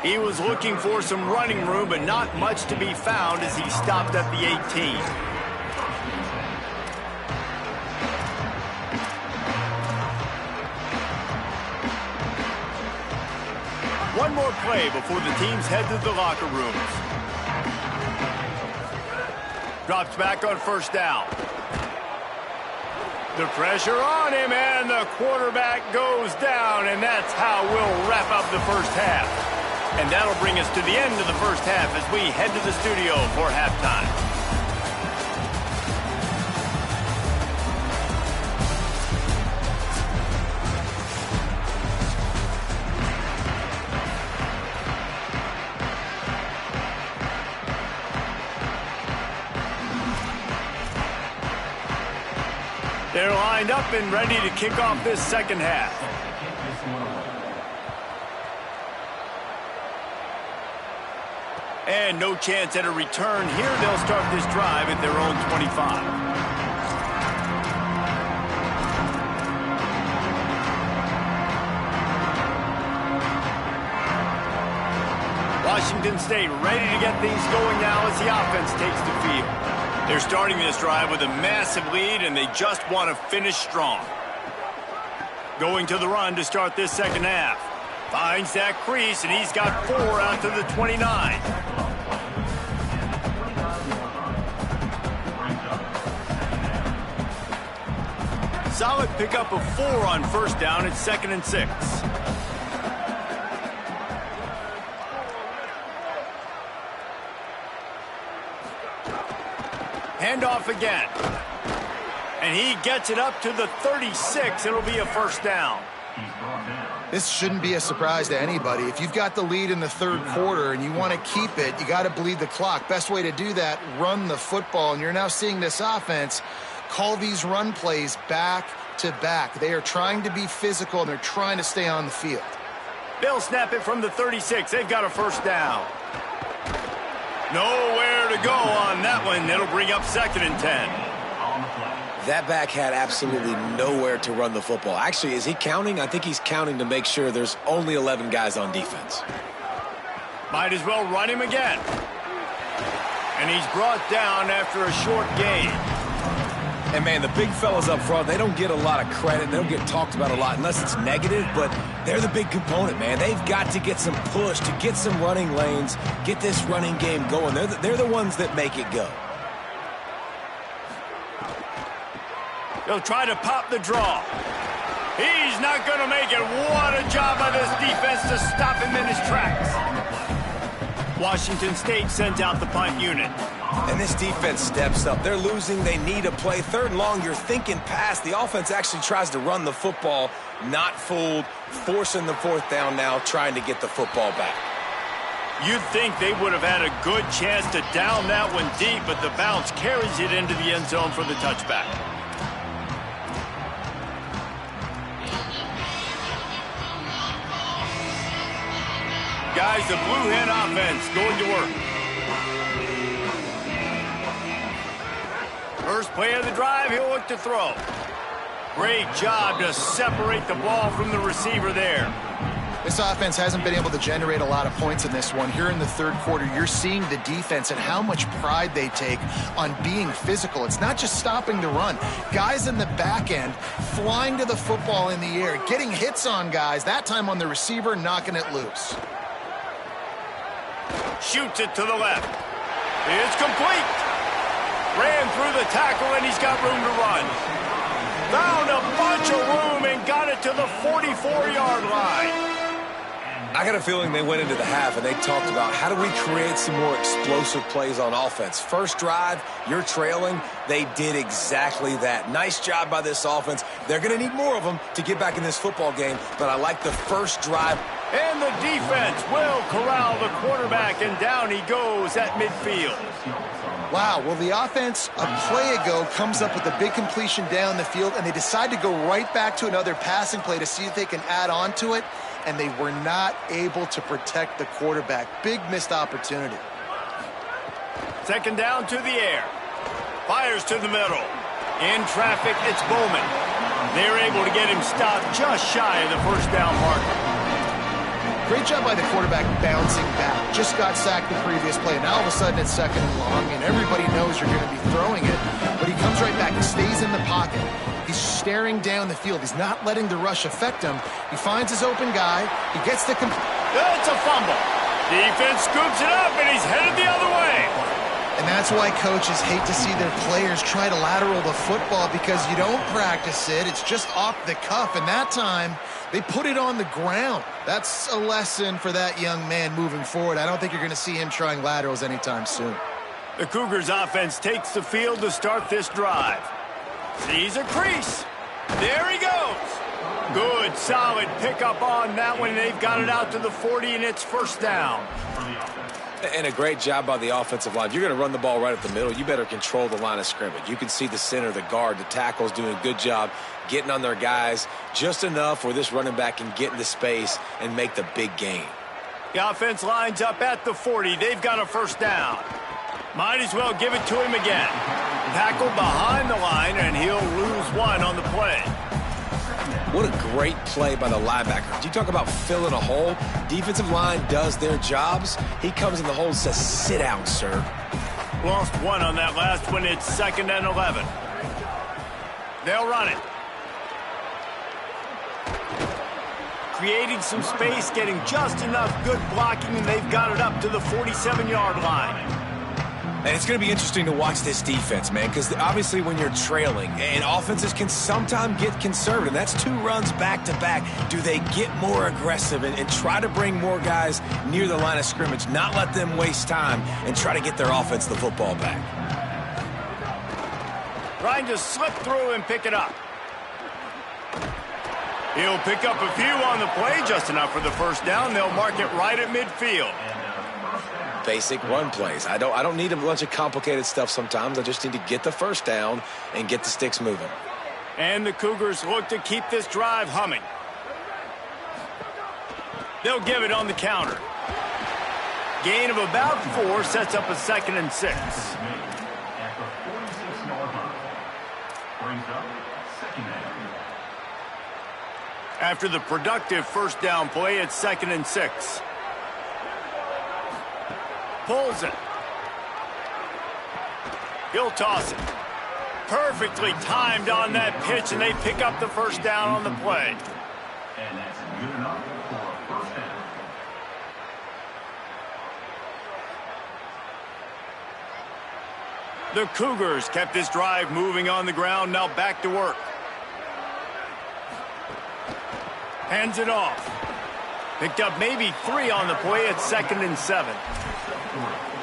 [SPEAKER 1] He was looking for some running room, but not much to be found as he stopped at the 18. One more play before the teams head to the locker rooms. Drops back on first down. The pressure on him, and the quarterback goes down, and that's how we'll wrap up the first half. And that'll bring us to the end of the first half as we head to the studio for halftime. They're lined up and ready to kick off this second half. And no chance at a return here. They'll start this drive at their own 25. Washington State ready to get things going now as the offense takes the field. They're starting this drive with a massive lead, and they just want to finish strong. Going to the run to start this second half. Finds that crease, and he's got 4 out to the 29. Solid pickup of 4 on first down. It's 2nd and 6. Handoff again. And he gets it up to the 36. It'll be a first down.
[SPEAKER 3] This shouldn't be a surprise to anybody. If you've got the lead in the third quarter and you want to keep it, you got to bleed the clock. Best way to do that, run the football. And you're now seeing this offense call these run plays back to back. They are trying to be physical, and they're trying to stay on the field.
[SPEAKER 1] They'll snap it from the 36. They've got a first down. Nowhere to go on that one. It'll bring up 2nd and 10.
[SPEAKER 4] That back had absolutely nowhere to run the football. Actually, is he counting? I think he's counting to make sure there's only 11 guys on defense.
[SPEAKER 1] Might as well run him again. And he's brought down after a short gain.
[SPEAKER 4] And, man, the big fellas up front, they don't get a lot of credit. They don't get talked about a lot unless it's negative, but they're the big component, man. They've got to get some push, to get some running lanes, get this running game going. They're the ones that make it go.
[SPEAKER 1] He'll try to pop the draw. He's not going to make it. What a job by this defense to stop him in his tracks. Washington State sends out the punt unit.
[SPEAKER 4] And this defense steps up. They're losing. They need a play. 3rd and long, you're thinking pass. The offense actually tries to run the football. Not fooled. Forcing the 4th down now, trying to get the football back.
[SPEAKER 1] You'd think they would have had a good chance to down that one deep, but the bounce carries it into the end zone for the touchback. Guys, the Blue Hen offense going to work. First play of the drive, he'll look to throw. Great job to separate the ball from the receiver there.
[SPEAKER 3] This offense hasn't been able to generate a lot of points in this one. Here in the third quarter, you're seeing the defense and how much pride they take on being physical. It's not just stopping the run. Guys in the back end flying to the football in the air, getting hits on guys, that time on the receiver, knocking it loose.
[SPEAKER 1] Shoots it to the left. It's complete. Ran through the tackle, and he's got room to run. Found a bunch of room and got it to the 44-yard line.
[SPEAKER 4] I got a feeling they went into the half and they talked about how do we create some more explosive plays on offense. First drive, you're trailing. They did exactly that. Nice job by this offense. They're going to need more of them to get back in this football game, but I like the first drive.
[SPEAKER 1] And the defense will corral the quarterback, and down he goes at midfield.
[SPEAKER 3] Wow, well, the offense a play ago comes up with a big completion down the field, and they decide to go right back to another passing play to see if they can add on to it, and they were not able to protect the quarterback. Big missed opportunity.
[SPEAKER 1] Second down to the air. Fires to the middle. In traffic, it's Bowman. They're able to get him stopped just shy of the first down marker.
[SPEAKER 3] Great job by the quarterback bouncing back. Just got sacked the previous play. Now all of a sudden it's 2nd and long, and everybody knows you're going to be throwing it. But he comes right back. He stays in the pocket. He's staring down the field. He's not letting the rush affect him. He finds his open guy. He gets the
[SPEAKER 1] It's a fumble. Defense scoops it up, and he's headed the other way.
[SPEAKER 3] And that's why coaches hate to see their players try to lateral the football, because you don't practice it. It's just off the cuff, and that time they put it on the ground. That's a lesson for that young man moving forward. I don't think you're going to see him trying laterals anytime soon.
[SPEAKER 1] The Cougars offense takes the field to start this drive. Sees a crease. There he goes. Good, solid pickup on that one. They've got it out to the 40, and it's first down.
[SPEAKER 4] And a great job by the offensive line. If you're going to run the ball right at the middle, you better control the line of scrimmage. You can see the center, the guard, the tackles doing a good job getting on their guys just enough where this running back can get into space and make the big gain.
[SPEAKER 1] The offense lines up at the 40. They've got a first down. Might as well give it to him again. Tackled behind the line, and he'll lose one on the play.
[SPEAKER 4] What a great play by the linebacker. You talk about filling a hole. Defensive line does their jobs. He comes in the hole and says, sit down, sir.
[SPEAKER 1] Lost one on that last one. It's 2nd and 11. They'll run it. Creating some space, getting just enough good blocking, and they've got it up to the 47-yard line.
[SPEAKER 4] And it's going to be interesting to watch this defense, man, because obviously when you're trailing, and offenses can sometimes get conservative. That's 2 runs back-to-back. Do they get more aggressive and try to bring more guys near the line of scrimmage, not let them waste time, and try to get their offense the football back?
[SPEAKER 1] Trying to slip through and pick it up. He'll pick up a few on the play, just enough for the first down. They'll mark it right at midfield.
[SPEAKER 4] Basic run plays. I don't need a bunch of complicated stuff sometimes. I just need to get the first down and get the sticks moving.
[SPEAKER 1] And the Cougars look to keep this drive humming. They'll give it on the counter. Gain of about 4 sets up a 2nd and 6.
[SPEAKER 5] At the 46-yard line. Brings up 2nd down.
[SPEAKER 1] After the productive first down play, it's 2nd and 6. Pulls it. He'll toss it. Perfectly timed on that pitch, and they pick up the first down on the play.
[SPEAKER 5] And that's good enough for a first down.
[SPEAKER 1] The Cougars kept this drive moving on the ground, now back to work. Hands it off. Picked up maybe 3 on the play at 2nd and 7.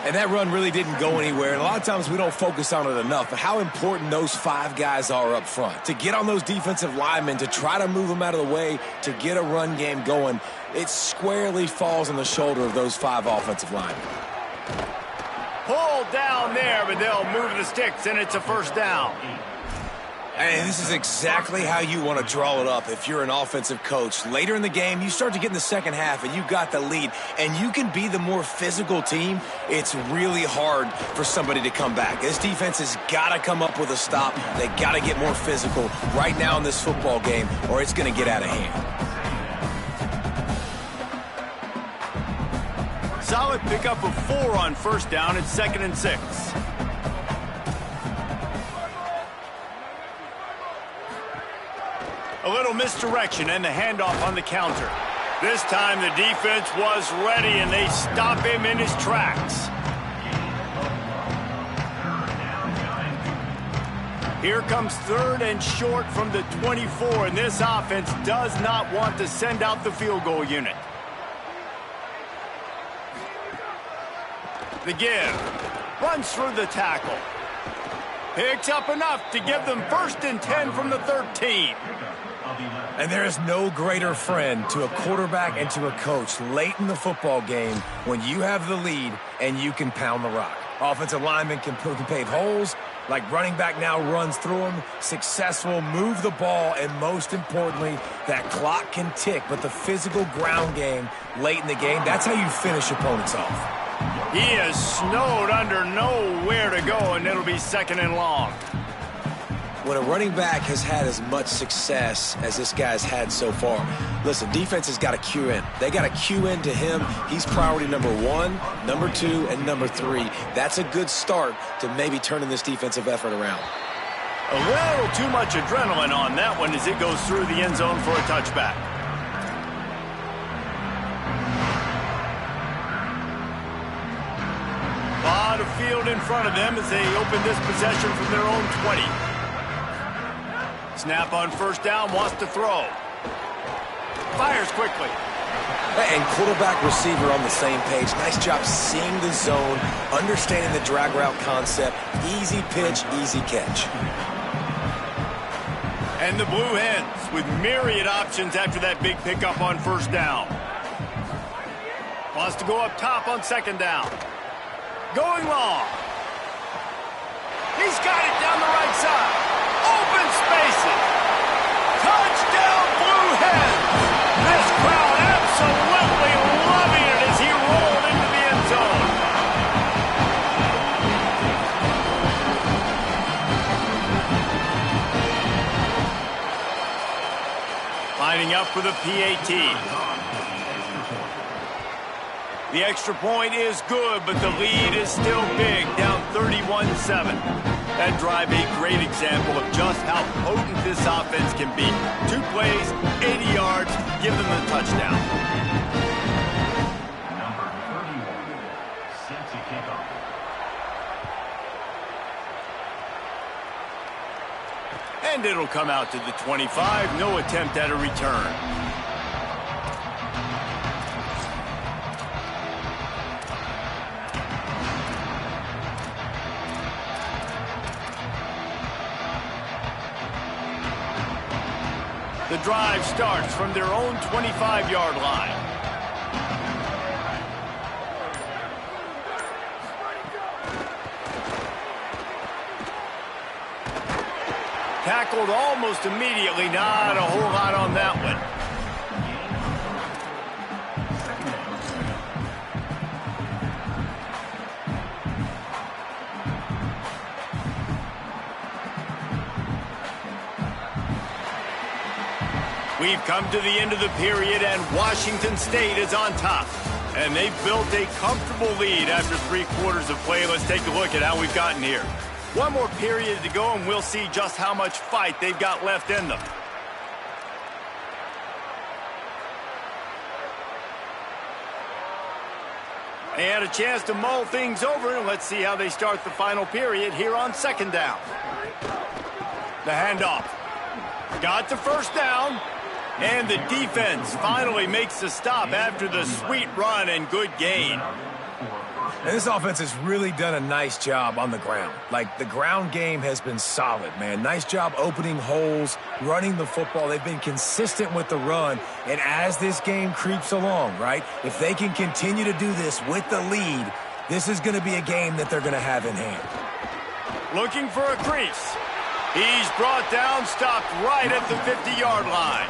[SPEAKER 4] And that run really didn't go anywhere. And a lot of times we don't focus on it enough, but how important those 5 guys are up front. To get on those defensive linemen, to try to move them out of the way, to get a run game going, it squarely falls on the shoulder of those 5 offensive linemen.
[SPEAKER 1] Pulled down there, but they'll move the sticks, and it's a first down.
[SPEAKER 4] And this is exactly how you want to draw it up if you're an offensive coach. Later in the game, you start to get in the second half, and you've got the lead, and you can be the more physical team. It's really hard for somebody to come back. This defense has got to come up with a stop. They got to get more physical right now in this football game, or it's going to get out of hand.
[SPEAKER 1] Solid pickup of 4 on first down. It's 2nd and 6. A little misdirection and the handoff on the counter. This time the defense was ready, and they stop him in his tracks. Here comes 3rd and short from the 24, and this offense does not want to send out the field goal unit. The give. Runs through the tackle. Picks up enough to give them 1st and 10 from the 13.
[SPEAKER 4] And there is no greater friend to a quarterback and to a coach late in the football game when you have the lead and you can pound the rock. Offensive linemen can pave holes, like running back now runs through them, successful, move the ball, and most importantly, that clock can tick. But the physical ground game late in the game, that's how you finish opponents off.
[SPEAKER 1] He is snowed under, nowhere to go, and it'll be 2nd and long.
[SPEAKER 4] When a running back has had as much success as this guy's had so far, listen, defense has got to cue in. They got to cue in to him. He's priority number 1, number 2, and number 3. That's a good start to maybe turning this defensive effort around.
[SPEAKER 1] A little too much adrenaline on that one as it goes through the end zone for a touchback. A lot of field in front of them as they open this possession from their own 20. Snap on first down, wants to throw. Fires quickly.
[SPEAKER 4] And quarterback receiver on the same page. Nice job seeing the zone, understanding the drag route concept. Easy pitch, easy catch.
[SPEAKER 1] And the Blue Hens with myriad options after that big pickup on first down. Wants to go up top on second down. Going long. He's got it down the right side. Open spaces. Touchdown, Blue Hens. This crowd absolutely loving it as he rolled into the end zone. Lining up for the PAT. The extra point is good, but the lead is still big, down 31-7. That drive a great example of just how potent this offense can be. 2 plays, 80 yards, give them the touchdown.
[SPEAKER 5] Number 31, set to kick off.
[SPEAKER 1] And it'll come out to the 25, no attempt at a return. The drive starts from their own 25-yard line. Tackled almost immediately. Not a whole lot on that one. We've come to the end of the period, and Washington State is on top. And they've built a comfortable lead after 3 quarters of play. Let's take a look at how we've gotten here. 1 more period to go, and we'll see just how much fight they've got left in them. They had a chance to mull things over, and let's see how they start the final period here on second down. The handoff. Got the first down. And the defense finally makes the stop after the sweet run and good gain.
[SPEAKER 4] And this offense has really done a nice job on the ground. Like, the ground game has been solid, man. Nice job opening holes, running the football. They've been consistent with the run. And as this game creeps along, right, if they can continue to do this with the lead, this is going to be a game that they're going to have in hand.
[SPEAKER 1] Looking for a crease. He's brought down, stopped right at the 50-yard line.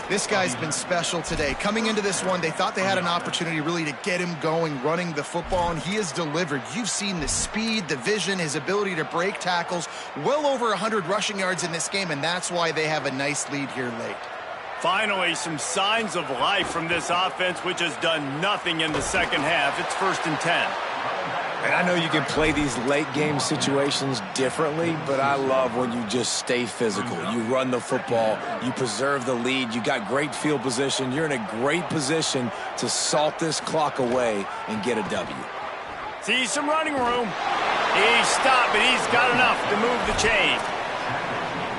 [SPEAKER 3] This guy's been special today. Coming into this one, they thought they had an opportunity really to get him going, running the football, and he has delivered. You've seen the speed, the vision, his ability to break tackles. Well over 100 rushing yards in this game, and that's why they have a nice lead here late.
[SPEAKER 1] Finally, some signs of life from this offense, which has done nothing in the second half. It's 1st and 10.
[SPEAKER 4] And I know you can play these late-game situations differently, but I love when you just stay physical. You run the football, you preserve the lead, you got great field position. You're in a great position to salt this clock away and get a W.
[SPEAKER 1] See some running room. He's stopped, but he's got enough to move the chain.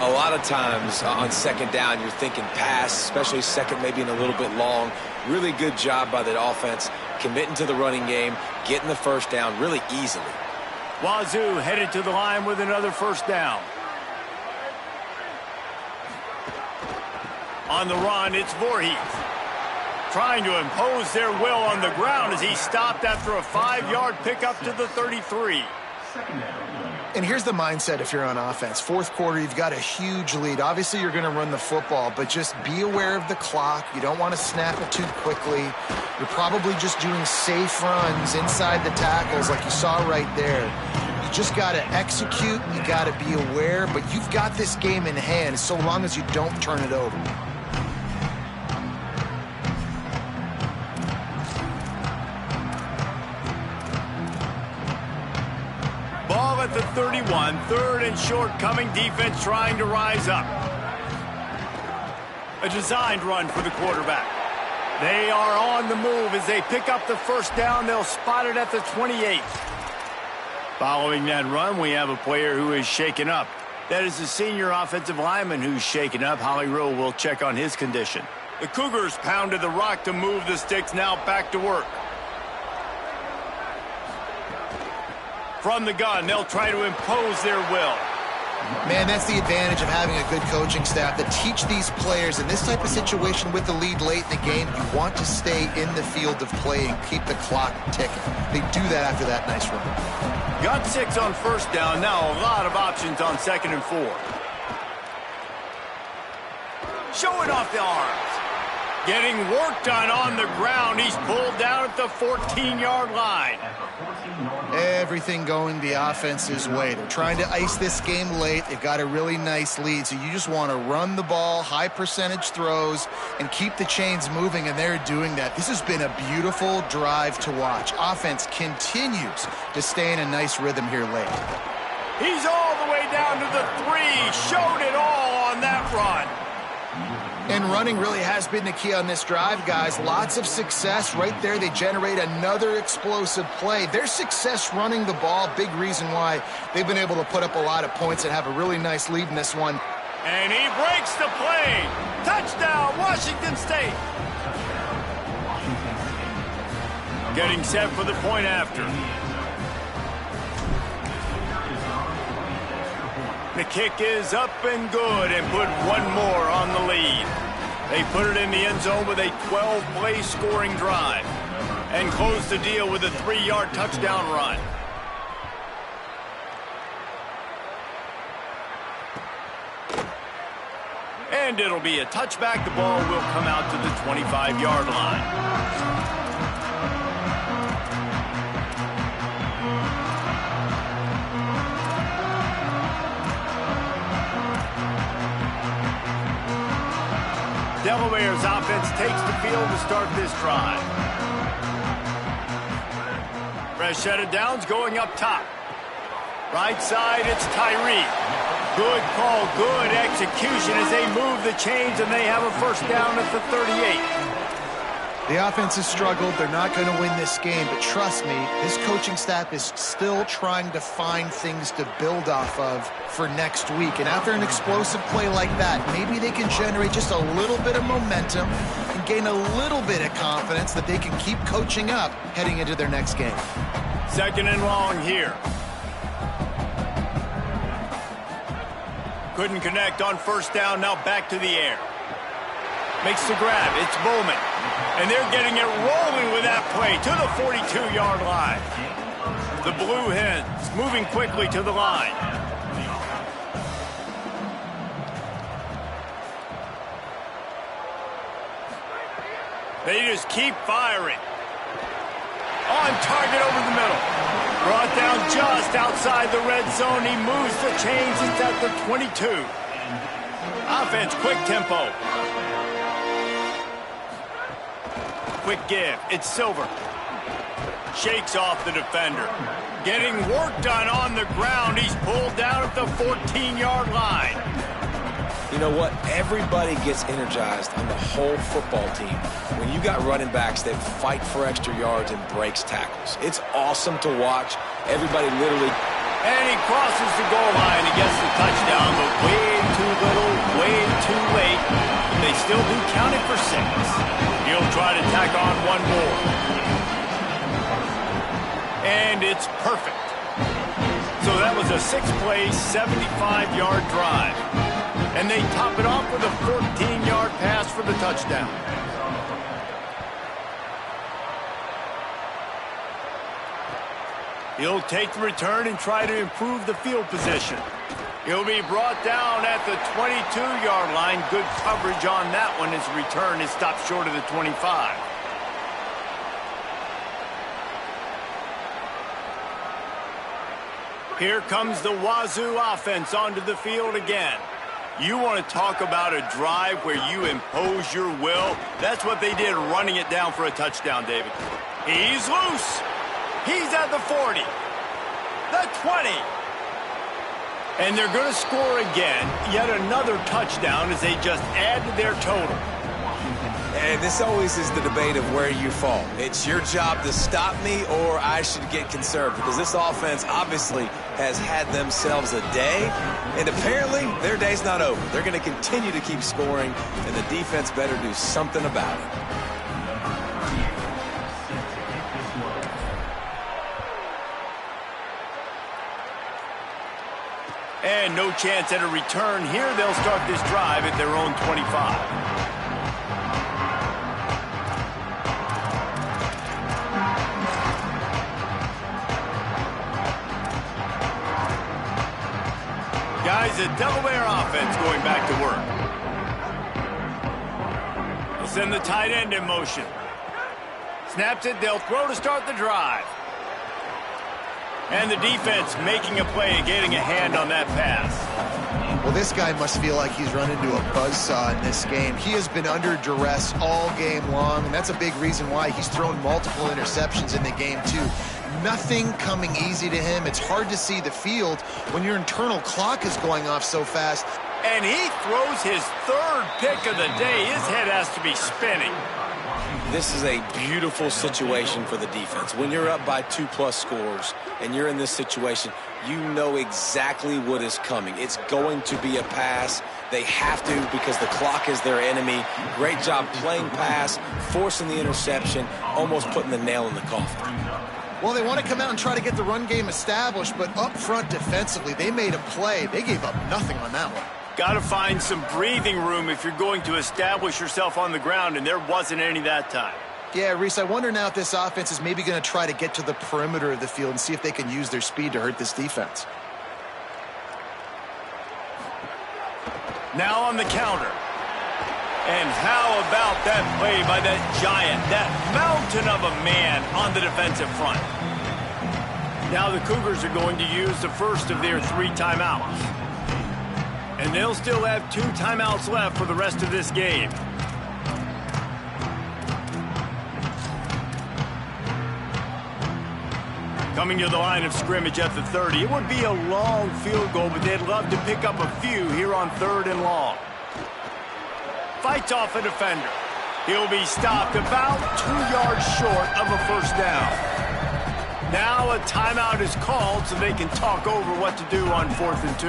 [SPEAKER 4] A lot of times on second down, you're thinking pass, especially second, maybe in a little bit long. Really good job by the offense, committing to the running game, getting the first down really easily.
[SPEAKER 1] Wazoo headed to the line with another first down. On the run, it's Voorhees. Trying to impose their will on the ground as he stopped after a 5-yard pickup to the 33.
[SPEAKER 3] And here's the mindset if you're on offense. 4th quarter, you've got a huge lead. Obviously, you're going to run the football, but just be aware of the clock. You don't want to snap it too quickly. You're probably just doing safe runs inside the tackles like you saw right there. You just got to execute. You got to be aware, but you've got this game in hand so long as you don't turn it over.
[SPEAKER 1] Ball at the 31, 3rd and short, coming defense trying to rise up. A designed run for the quarterback. They are on the move as they pick up the first down. They'll spot it at the 28. Following that run, we have a player who is shaken up. That is the senior offensive lineman who's shaken up. Holly Rowe will check on his condition. The Cougars pounded the rock to move the sticks, now back to work. From the gun, they'll try to impose their will.
[SPEAKER 3] Man, that's the advantage of having a good coaching staff that teach these players in this type of situation with the lead late in the game. You want to stay in the field of play and keep the clock ticking. They do that after that nice run.
[SPEAKER 1] Got 6 on first down. Now a lot of options on 2nd and 4. Showing off the arms. Getting work done on the ground. He's pulled down at the 14-yard line.
[SPEAKER 3] Everything going the offense's way. They're trying to ice this game late. They've got a really nice lead, so you just want to run the ball, high percentage throws, and keep the chains moving, and they're doing that. This has been a beautiful drive to watch. Offense continues to stay in a nice rhythm here late.
[SPEAKER 1] He's all the way down to the 3. Showed it all on that run.
[SPEAKER 3] And running really has been the key on this drive, guys. Lots of success right there. They generate another explosive play. Their success running the ball, big reason why they've been able to put up a lot of points and have a really nice lead in this one.
[SPEAKER 1] And he breaks the play. Touchdown, Washington State. Getting set for the point after. The kick is up and good and put one more on the lead. They put it in the end zone with a 12-play scoring drive and close the deal with a 3-yard touchdown run. And it'll be a touchback. The ball will come out to the 25-yard line. Delaware's offense takes the field to start this drive. Fresh set of downs going up top. Right side, it's Tyree. Good call, good execution as they move the chains, and they have a first down at the 38.
[SPEAKER 3] The offense has struggled. They're not going to win this game, but trust me, this coaching staff is still trying to find things to build off of for next week. And after an explosive play like that, maybe they can generate just a little bit of momentum and gain a little bit of confidence that they can keep coaching up heading into their next game.
[SPEAKER 1] 2nd and long here. Couldn't connect on first down, now back to the air. Makes the grab, it's Bowman. And they're getting it rolling with that play to the 42-yard line. The Blue Hens moving quickly to the line. They just keep firing. On target over the middle. Brought down just outside the red zone. He moves the chains. It's at the 22. Offense, quick tempo. Quick give. It's Silver. Shakes off the defender. Getting work done on the ground. He's pulled down at the 14-yard line.
[SPEAKER 4] You know what? Everybody gets energized on the whole football team when you got running backs that fight for extra yards and breaks tackles. It's awesome to watch. Everybody literally...
[SPEAKER 1] And he crosses the goal line and gets the touchdown, but way too little, way too late. They still do count it for 6. He'll try to tack on one more. And it's perfect. So that was a 6-play, 75-yard drive. And they top it off with a 14-yard pass for the touchdown. He'll take the return and try to improve the field position. He'll be brought down at the 22-yard line. Good coverage on that one. His return is stopped short of the 25. Here comes the Wazoo offense onto the field again. You want to talk about a drive where you impose your will? That's what they did, running it down for a touchdown, David. He's loose. He's at the 40. The 20. And they're going to score again. Yet another touchdown as they just add to their total.
[SPEAKER 4] And this always is the debate of where you fall. It's your job to stop me or I should get conserved, because this offense obviously has had themselves a day, and apparently their day's not over. They're going to continue to keep scoring, and the defense better do something about it.
[SPEAKER 1] And no chance at a return here. They'll start this drive at their own 25. Guys, the Delaware offense going back to work. They'll send the tight end in motion. Snaps it, they'll throw to start the drive. And the defense making a play, getting a hand on that pass.
[SPEAKER 3] Well, this guy must feel like he's run into a buzzsaw in this game. He has been under duress all game long, and that's a big reason why he's thrown multiple interceptions in the game, too. Nothing coming easy to him. It's hard to see the field when your internal clock is going off so fast.
[SPEAKER 1] And he throws his third pick of the day. His head has to be spinning.
[SPEAKER 4] This is a beautiful situation for the defense. When you're up by 2+ scores and you're in this situation, you know exactly what is coming. It's going to be a pass. They have to because the clock is their enemy. Great job playing pass, forcing the interception, almost putting the nail in the coffin.
[SPEAKER 3] Well, they want to come out and try to get the run game established, but up front defensively, they made a play. They gave up nothing on that one.
[SPEAKER 1] Got to find some breathing room if you're going to establish yourself on the ground, and there wasn't any that time.
[SPEAKER 3] Yeah, Reese, I wonder now if this offense is maybe going to try to get to the perimeter of the field and see if they can use their speed to hurt this defense.
[SPEAKER 1] Now on the counter. And how about that play by that giant, that mountain of a man on the defensive front? Now the Cougars are going to use the first of their 3 timeouts. And they'll still have 2 timeouts left for the rest of this game. Coming to the line of scrimmage at the 30. It would be a long field goal, but they'd love to pick up a few here on 3rd and long. Fights off a defender. He'll be stopped about 2 yards short of a first down. Now a timeout is called so they can talk over what to do on 4th and 2.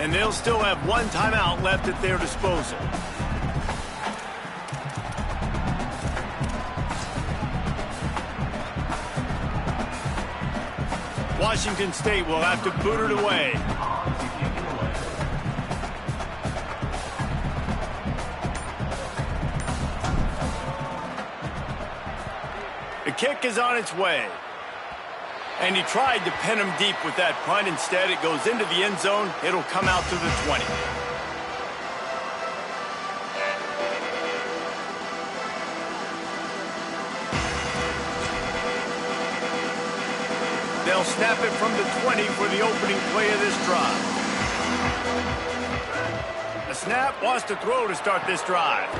[SPEAKER 1] And they'll still have 1 timeout left at their disposal. Washington State will have to boot it away. The kick is on its way. And he tried to pin him deep with that punt. Instead, it goes into the end zone. It'll come out to the 20. They'll snap it from the 20 for the opening play of this drive. The snap wants to throw to start this drive.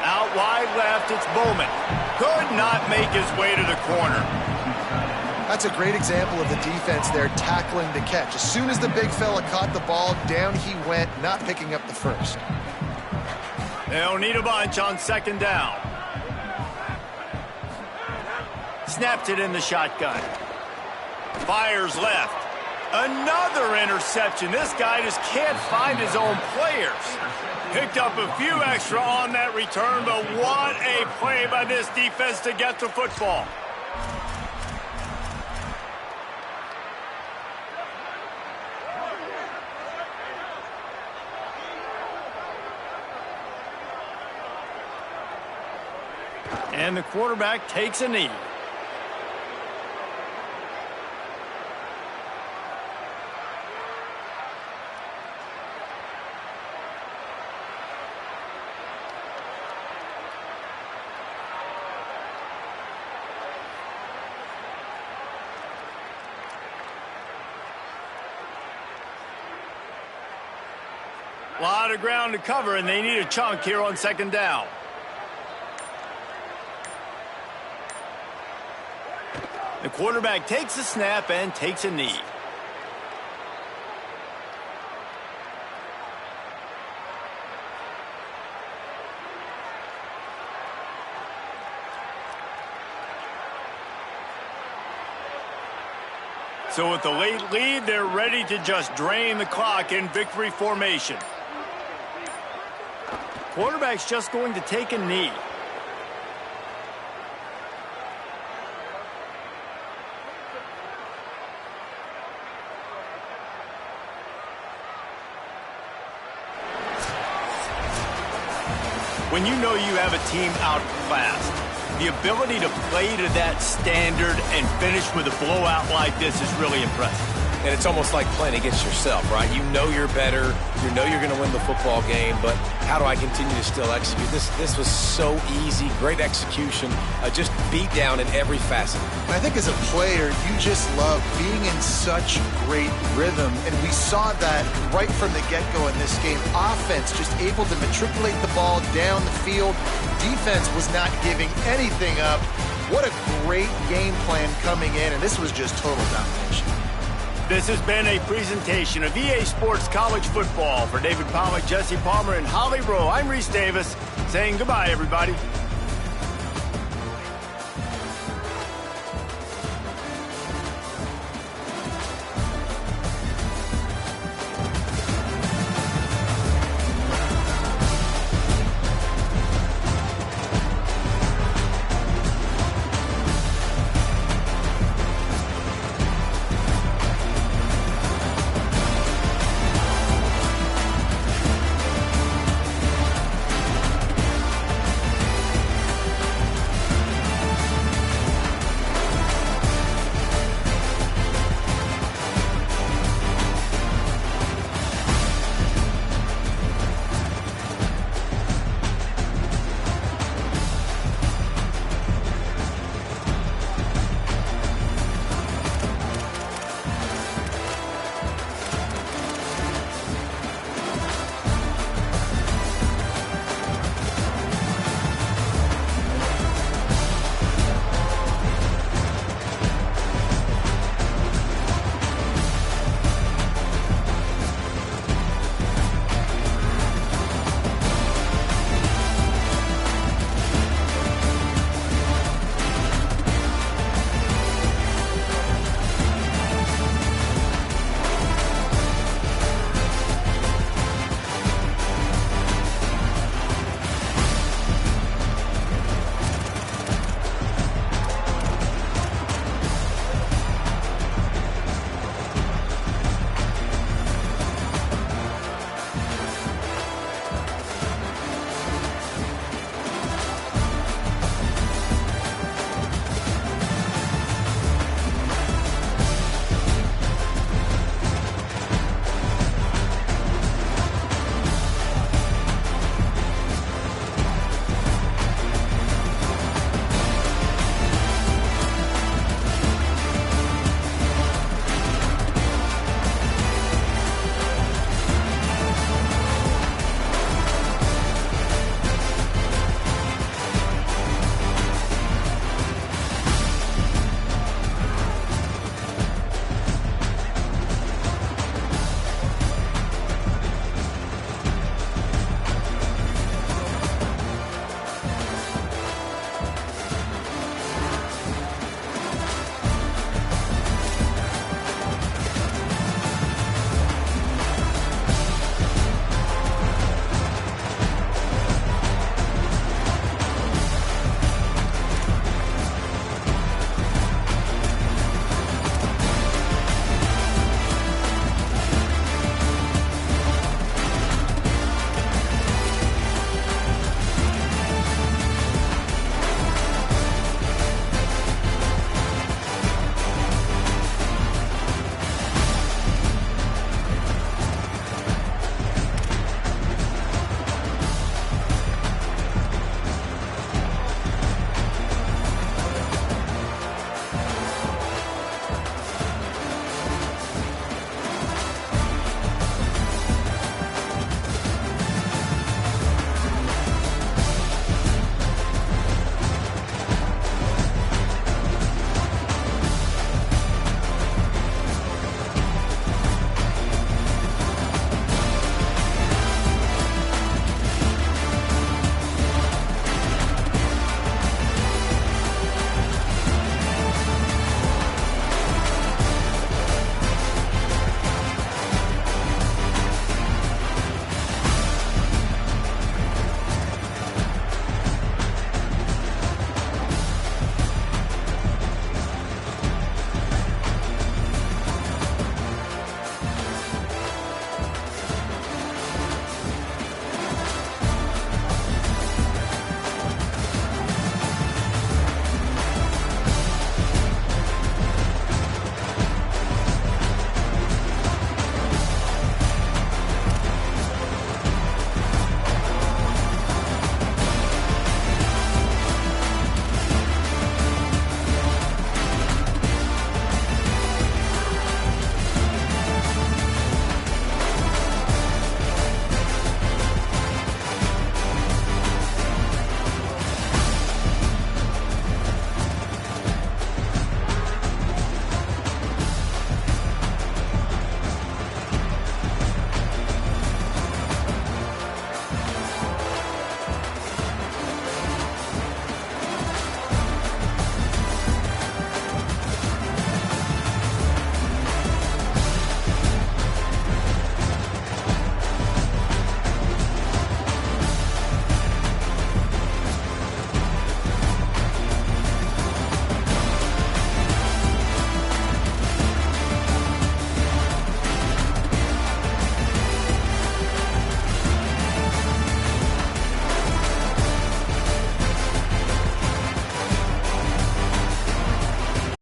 [SPEAKER 1] Out wide left, it's Bowman. Could not make his way to the corner.
[SPEAKER 3] That's a great example of the defense there tackling the catch. As soon as the big fella caught the ball, down he went, not picking up the first.
[SPEAKER 1] They'll need a bunch on 2nd down. Snaps it in the shotgun. Fires left. Another interception. This guy just can't find his own players. Picked up a few extra on that return, but what a play by this defense to get the football. And the quarterback takes a knee. A lot of ground to cover, and they need a chunk here on 2nd down. The quarterback takes a snap and takes a knee. So with the late lead, they're ready to just drain the clock in victory formation. Quarterback's just going to take a knee. when you know you have a team outclassed, the ability to play to that standard and finish with a blowout like this is really impressive.
[SPEAKER 4] And it's almost like playing against yourself, right? You know you're better. You know you're going to win the football game, but how do I continue to still execute? This was so easy, great execution, just beat down in every facet.
[SPEAKER 3] I think as a player, you just love being in such great rhythm, and we saw that right from the get-go in this game. Offense just able to matriculate the ball down the field. Defense was not giving anything up. What a great game plan coming in, and this was just total domination.
[SPEAKER 1] This has been a presentation of EA Sports College Football. For David Pollack, Jesse Palmer, and Holly Rowe, I'm Reese Davis saying goodbye, everybody.